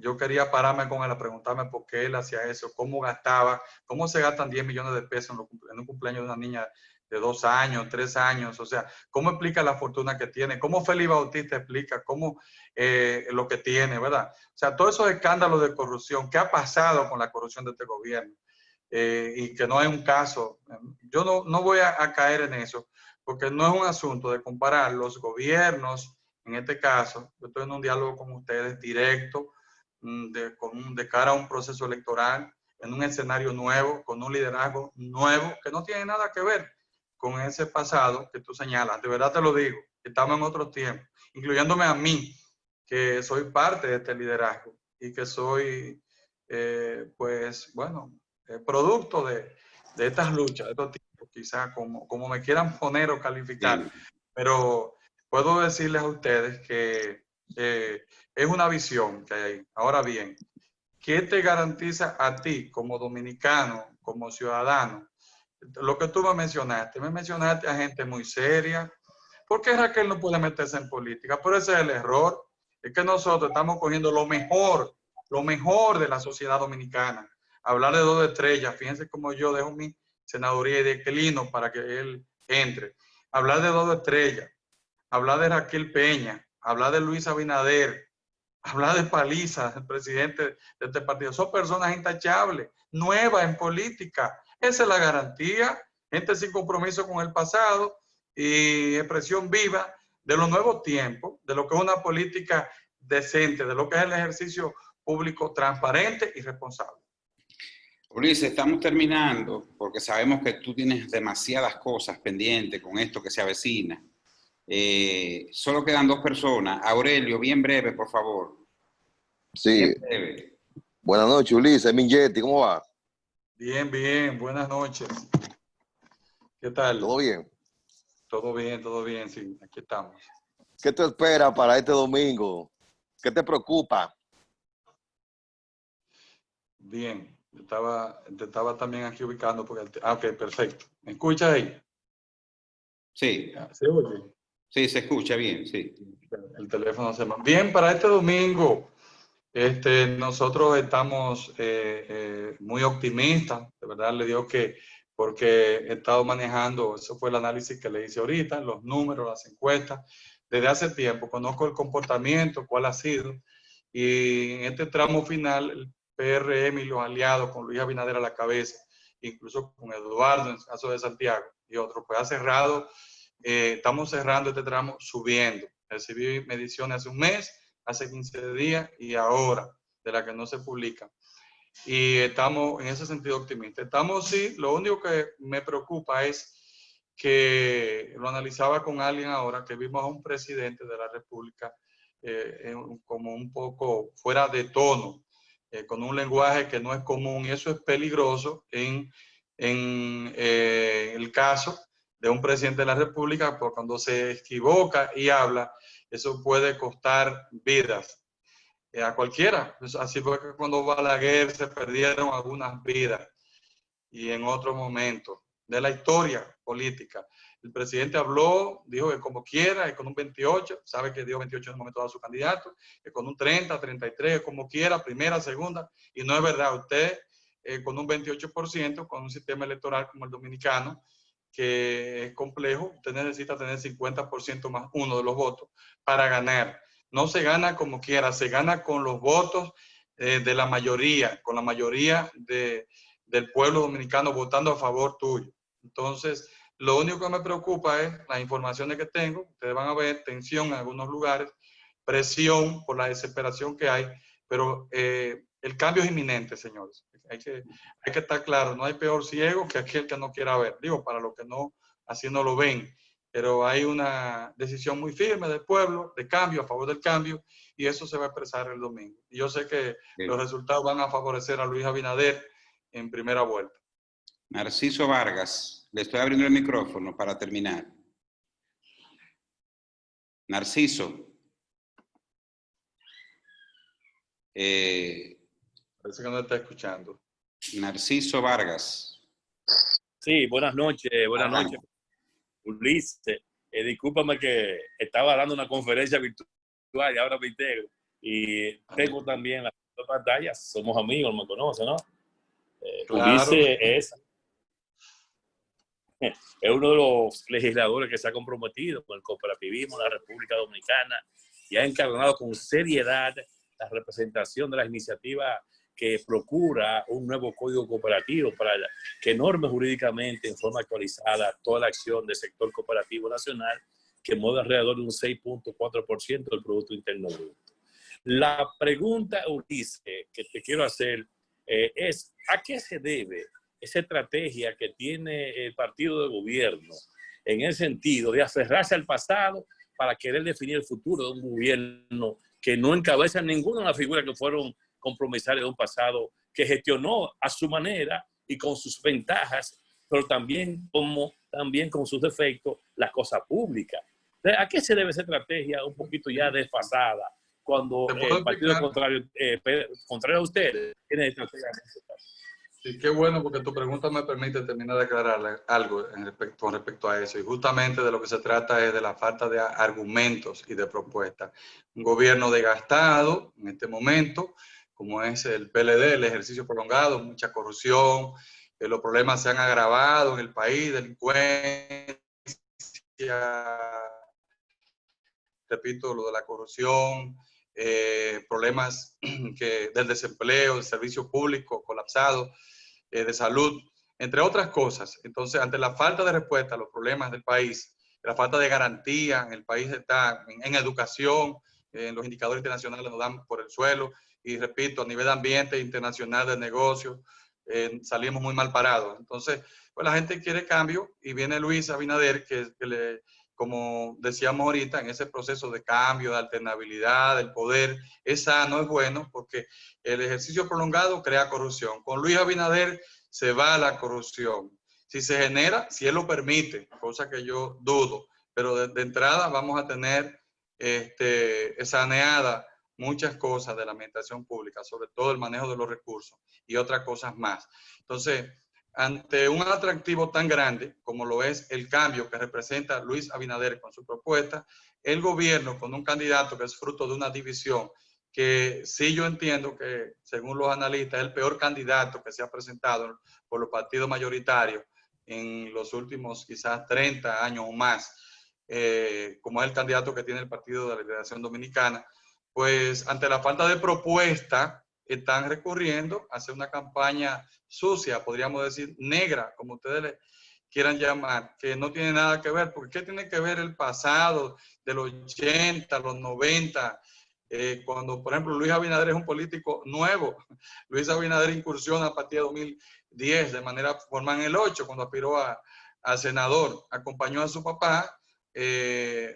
yo quería pararme con él a preguntarme por qué él hacía eso, cómo gastaba, cómo se gastan 10 millones de pesos en un cumpleaños de una niña de 2 años, 3 años, o sea, ¿cómo explica la fortuna que tiene? ¿Cómo Félix Bautista explica cómo lo que tiene, verdad? O sea, todos esos escándalos de corrupción, ¿qué ha pasado con la corrupción de este gobierno? Y que no hay un caso. Yo no voy a caer en eso, porque no es un asunto de comparar los gobiernos, en este caso, yo estoy en un diálogo con ustedes directo, de cara a un proceso electoral, en un escenario nuevo, con un liderazgo nuevo, que no tiene nada que ver con ese pasado que tú señalas. De verdad te lo digo, estamos en otros tiempos, incluyéndome a mí, que soy parte de este liderazgo y que soy, pues, bueno, producto de estas luchas, de estos tiempos, quizás como me quieran poner o calificar, pero puedo decirles a ustedes que es una visión que hay. Ahora bien, ¿qué te garantiza a ti como dominicano, como ciudadano? Lo que tú me mencionaste a gente muy seria. ¿Por qué Raquel no puede meterse en política? Pero ese es el error. Es que nosotros estamos cogiendo lo mejor de la sociedad dominicana. Hablar de 2 estrellas, fíjense cómo yo dejo mi senaduría y declino para que él entre. Hablar de 2 estrellas, hablar de Raquel Peña, hablar de Luis Abinader, hablar de Paliza, el presidente de este partido. Son personas intachables, nuevas en política. Esa es la garantía. Gente sin compromiso con el pasado y expresión viva de los nuevos tiempos, de lo que es una política decente, de lo que es el ejercicio público transparente y responsable. Ulises, estamos terminando porque sabemos que tú tienes demasiadas cosas pendientes con esto que se avecina. Solo quedan 2 personas. Aurelio, bien breve, por favor. Sí. Bien breve. Buenas noches, Ulises. Mingetti, ¿cómo va? Bien, bien. Buenas noches. ¿Qué tal? ¿Todo bien? Todo bien, sí. Aquí estamos. ¿Qué te espera para este domingo? ¿Qué te preocupa? Bien. Te estaba también aquí ubicando porque... ok, perfecto. ¿Me escuchas ahí? Sí. ¿Se oye? Sí, se escucha bien, sí. El teléfono se... Bien, para este domingo, nosotros estamos muy optimistas, de verdad le digo que porque he estado manejando, eso fue el análisis que le hice ahorita, los números, las encuestas, desde hace tiempo, conozco el comportamiento, cuál ha sido, y en este tramo final, el PRM y los aliados, con Luis Abinader a la cabeza, incluso con Eduardo en el caso de Santiago y otros, pues ha cerrado, estamos cerrando este tramo subiendo. Recibí mediciones hace un mes, hace 15 días y ahora, de la que no se publica. Y estamos en ese sentido optimistas. Estamos, sí, lo único que me preocupa es que lo analizaba con alguien ahora, que vimos a un presidente de la República como un poco fuera de tono, con un lenguaje que no es común, y eso es peligroso en el caso de un presidente de la República, porque cuando se equivoca y habla, eso puede costar vidas a cualquiera. Así fue que cuando Balaguer se perdieron algunas vidas y en otro momento de la historia política. El presidente habló, dijo que como quiera, y con un 28, sabe que dio 28 en el momento de su candidato, que con un 30, 33, como quiera, primera, segunda, y no es verdad. Usted con un 28%, con un sistema electoral como el dominicano, que es complejo, usted necesita tener 50% más uno de los votos para ganar. No se gana como quiera, se gana con los votos de la mayoría, con la mayoría del pueblo dominicano votando a favor tuyo. Entonces, lo único que me preocupa es las informaciones que tengo. Ustedes van a ver tensión en algunos lugares, presión por la desesperación que hay, pero el cambio es inminente, señores. Hay que estar claro, no hay peor ciego que aquel que no quiera ver. Digo, para los que no, así no lo ven. Pero hay una decisión muy firme del pueblo, de cambio, a favor del cambio, y eso se va a expresar el domingo. Y yo sé que los resultados van a favorecer a Luis Abinader en primera vuelta. Narciso Vargas, le estoy abriendo el micrófono para terminar. Narciso. Parece que no está escuchando. Narciso Vargas. Sí, buenas noches, Ulises. Discúlpame que estaba dando una conferencia virtual y ahora me integro. Y tengo también las dos pantallas, somos amigos, me conocen, ¿no? Claro. Ulises es es uno de los legisladores que se ha comprometido con el cooperativismo en la República Dominicana y ha encarnado con seriedad la representación de las iniciativas que procura un nuevo código cooperativo para que norme jurídicamente en forma actualizada toda la acción del sector cooperativo nacional, que mueve alrededor de un 6.4% del Producto Interno Bruto. La pregunta, Ulises, que te quiero hacer es, ¿a qué se debe esa estrategia que tiene el partido de gobierno en el sentido de aferrarse al pasado para querer definir el futuro de un gobierno que no encabeza ninguna de las figuras que fueron compromisarias de un pasado, que gestionó a su manera y con sus ventajas, pero también con sus defectos, las cosas públicas? ¿A qué se debe esa estrategia un poquito ya desfasada cuando el partido contrario a ustedes tiene estrategia? Sí, qué bueno, porque tu pregunta me permite terminar de aclararle algo con respecto a eso. Y justamente de lo que se trata es de la falta de argumentos y de propuestas. Un gobierno desgastado en este momento, como es el PLD, el ejercicio prolongado, mucha corrupción, los problemas se han agravado en el país, delincuencia, repito, lo de la corrupción, problemas del desempleo, del servicio público colapsado, de salud, entre otras cosas. Entonces, ante la falta de respuesta a los problemas del país, la falta de garantía, el país está en educación, los indicadores internacionales nos dan por el suelo, y repito, a nivel de ambiente internacional de negocios, salimos muy mal parados. Entonces, pues la gente quiere cambio, y viene Luis Abinader, como decíamos ahorita, en ese proceso de cambio, de alternabilidad, del poder, es sano, es bueno, porque el ejercicio prolongado crea corrupción. Con Luis Abinader se va la corrupción. Si se genera, si él lo permite, cosa que yo dudo, pero de entrada vamos a tener saneada muchas cosas de la administración pública, sobre todo el manejo de los recursos y otras cosas más. Entonces, ante un atractivo tan grande como lo es el cambio que representa Luis Abinader con su propuesta, el gobierno con un candidato que es fruto de una división, que sí yo entiendo que según los analistas es el peor candidato que se ha presentado por los partidos mayoritarios en los últimos quizás 30 años o más, como es el candidato que tiene el Partido de la Liberación Dominicana, pues ante la falta de propuesta están recurriendo a hacer una campaña sucia, podríamos decir negra, como ustedes le quieran llamar, que no tiene nada que ver, porque ¿qué tiene que ver el pasado de los 80, los 90? Cuando, por ejemplo, Luis Abinader es un político nuevo. Luis Abinader incursiona a partir de 2010 de manera formal en el 8, cuando aspiró a senador. Acompañó a su papá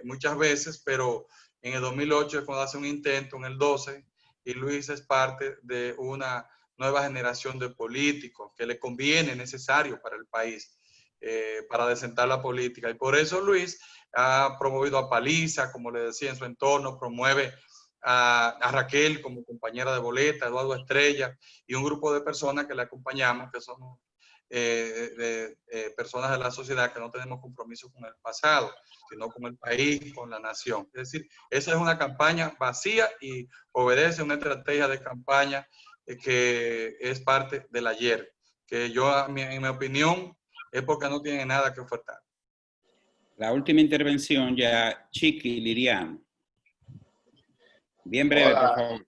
muchas veces, pero en el 2008 es cuando hace un intento, en el 12, y Luis es parte de una nueva generación de políticos que le conviene, necesario para el país, para desentar la política. Y por eso Luis ha promovido a Paliza, como le decía, en su entorno, promueve a Raquel como compañera de boleta, Eduardo Estrella, y un grupo de personas que le acompañamos, que somos personas de la sociedad que no tenemos compromiso con el pasado, sino con el país, con la nación. Es decir, esa es una campaña vacía y obedece a una estrategia de campaña que es parte del ayer, que yo, en mi opinión, es porque no tiene nada que ofertar. La última intervención ya, Chiqui Liriano. Bien breve, por favor.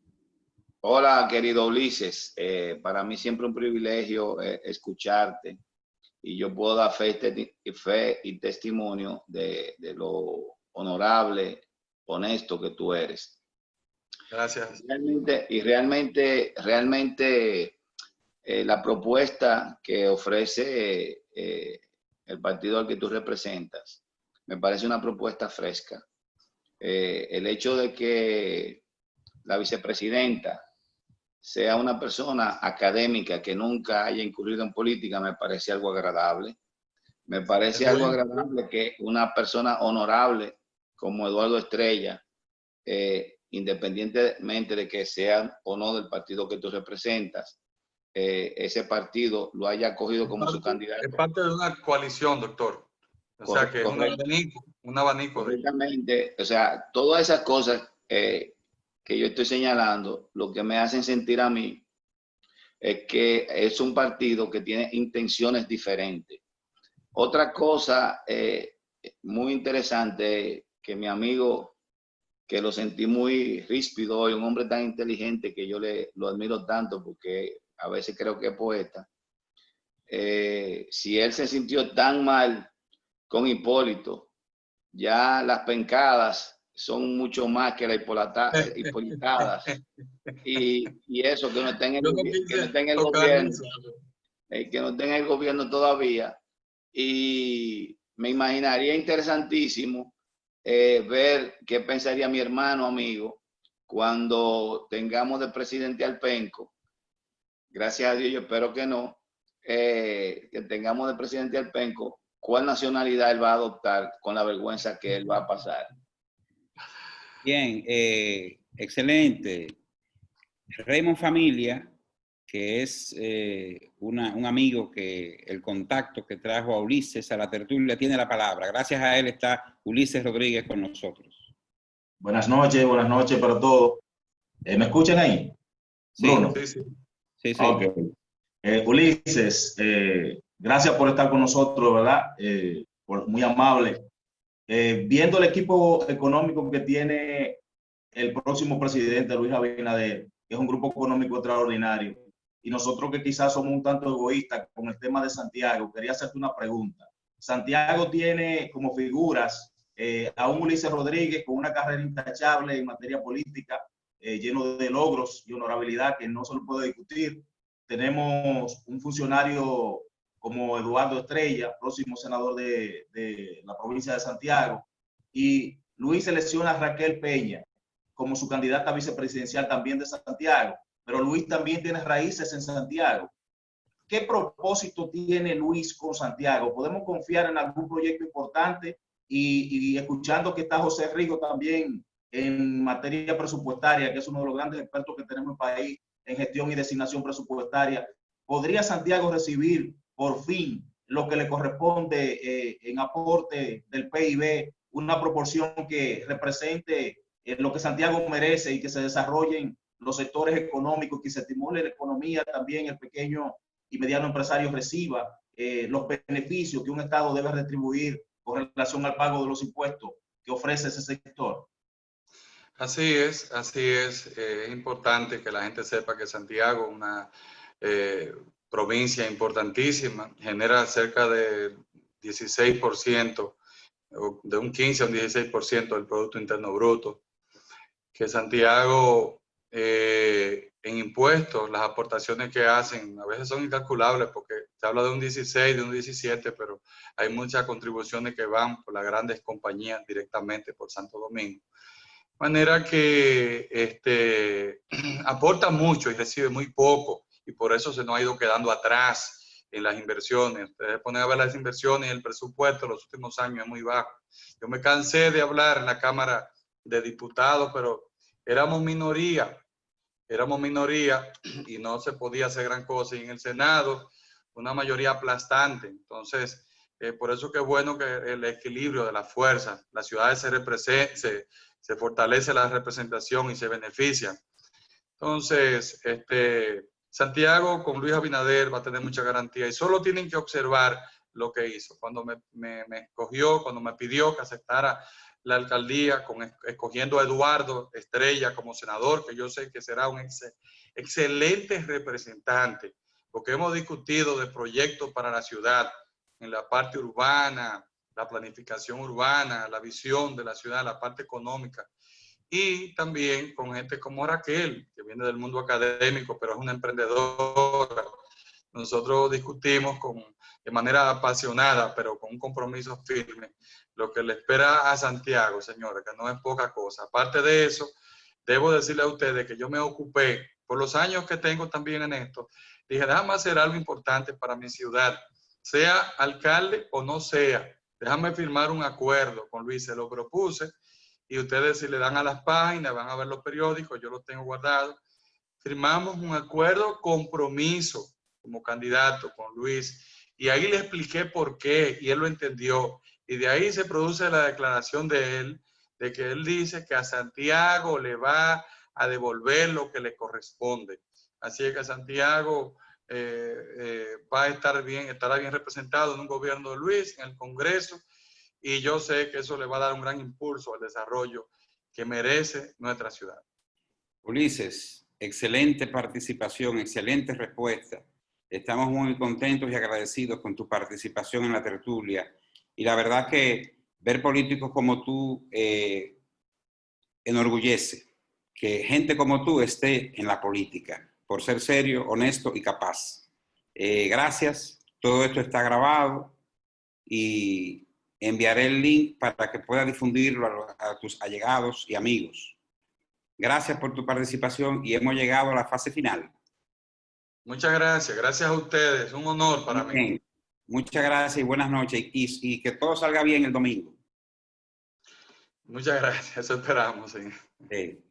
Hola, querido Ulises. Para mí siempre un privilegio escucharte, y yo puedo dar fe y testimonio de lo honorable, honesto que tú eres. Gracias. Realmente la propuesta que ofrece el partido al que tú representas me parece una propuesta fresca. El hecho de que la vicepresidenta sea una persona académica que nunca haya incurrido en política me parece algo agradable. Me parece algo agradable que una persona honorable como Eduardo Estrella, independientemente de que sea o no del partido que tú representas, ese partido lo haya acogido como su candidato. Es parte de una coalición, doctor. O sea, que es un abanico. Correctamente. O sea, todas esas cosas que yo estoy señalando, lo que me hacen sentir a mí es que es un partido que tiene intenciones diferentes. Otra cosa muy interesante que mi amigo, que lo sentí muy ríspido hoy, un hombre tan inteligente que yo lo admiro tanto porque a veces creo que es poeta. Si él se sintió tan mal con Hipólito, ya las pencadas son mucho más que las hipolitadas. Y eso, que no está en el, gobierno, que no está en el gobierno todavía. Y me imaginaría interesantísimo ver qué pensaría mi hermano amigo cuando tengamos de presidente al Penco. Gracias a Dios, yo espero que no. Que tengamos de presidente al Penco, ¿cuál nacionalidad él va a adoptar con la vergüenza que él va a pasar? Bien, excelente. Raymond Familia, que es un amigo que el contacto que trajo a Ulises a la tertulia, tiene la palabra. Gracias a él está Ulises Rodríguez con nosotros. Buenas noches para todos. ¿Me escuchan ahí? Sí, Bruno. Sí. Okay. Ulises, gracias por estar con nosotros, ¿verdad? Muy amable. Viendo el equipo económico que tiene el próximo presidente, Luis Abinader, que es un grupo económico extraordinario, y nosotros que quizás somos un tanto egoístas con el tema de Santiago, quería hacerte una pregunta. Santiago tiene como figuras a un Ulises Rodríguez con una carrera intachable en materia política, lleno de logros y honorabilidad que no se lo puede discutir. Tenemos un funcionario como Eduardo Estrella, próximo senador de la provincia de Santiago, y Luis selecciona a Raquel Peña como su candidata vicepresidencial también de Santiago, pero Luis también tiene raíces en Santiago. ¿Qué propósito tiene Luis con Santiago? ¿Podemos confiar en algún proyecto importante? Y escuchando que está José Rigo también en materia presupuestaria, que es uno de los grandes expertos que tenemos en el país en gestión y designación presupuestaria, ¿podría Santiago recibir por fin lo que le corresponde en aporte del PIB, una proporción que represente lo que Santiago merece y que se desarrollen los sectores económicos, que se estimule la economía también, el pequeño y mediano empresario reciba los beneficios que un Estado debe retribuir con relación al pago de los impuestos que ofrece ese sector? Así es. Es importante que la gente sepa que Santiago, una provincia importantísima, genera cerca de 16%, de un 15 a un 16% del Producto Interno Bruto. Que Santiago, en impuestos, las aportaciones que hacen a veces son incalculables, porque se habla de un 16, de un 17, pero hay muchas contribuciones que van por las grandes compañías directamente por Santo Domingo. De manera que aporta mucho y recibe muy poco, y por eso se nos ha ido quedando atrás en las inversiones. Ustedes ponen a ver las inversiones y el presupuesto en los últimos años es muy bajo. Yo me cansé de hablar en la Cámara de Diputados, pero éramos minoría y no se podía hacer gran cosa. Y en el Senado, una mayoría aplastante. Entonces, por eso que es bueno que el equilibrio de las fuerzas, las ciudades se fortalece la representación y se benefician. Entonces, Santiago con Luis Abinader va a tener mucha garantía y solo tienen que observar lo que hizo. Cuando me escogió, cuando me pidió que aceptara la alcaldía, escogiendo a Eduardo Estrella como senador, que yo sé que será un excelente representante, porque hemos discutido de proyectos para la ciudad, en la parte urbana, la planificación urbana, la visión de la ciudad, la parte económica, y también con gente como Raquel, que viene del mundo académico, pero es una emprendedora. Nosotros discutimos de manera apasionada, pero con un compromiso firme, lo que le espera a Santiago, señores, que no es poca cosa. Aparte de eso, debo decirle a ustedes que yo me ocupé, por los años que tengo también en esto, dije, déjame hacer algo importante para mi ciudad, sea alcalde o no sea, déjame firmar un acuerdo con Luis, se lo propuse, y ustedes si le dan a las páginas, van a ver los periódicos, yo los tengo guardados, firmamos un acuerdo compromiso como candidato con Luis, y ahí le expliqué por qué, y él lo entendió, y de ahí se produce la declaración de él, de que él dice que a Santiago le va a devolver lo que le corresponde. Así es que Santiago va a estar bien, estará bien representado en un gobierno de Luis, en el Congreso, y yo sé que eso le va a dar un gran impulso al desarrollo que merece nuestra ciudad. Ulises, excelente participación, excelente respuesta. Estamos muy contentos y agradecidos con tu participación en la tertulia. Y la verdad que ver políticos como tú enorgullece, que gente como tú esté en la política, por ser serio, honesto y capaz. Gracias, todo esto está grabado y enviaré el link para que puedas difundirlo a tus allegados y amigos. Gracias por tu participación y hemos llegado a la fase final. Muchas gracias, gracias a ustedes, un honor para mí. Muchas gracias y buenas noches y que todo salga bien el domingo. Muchas gracias, eso esperamos. Sí. Sí.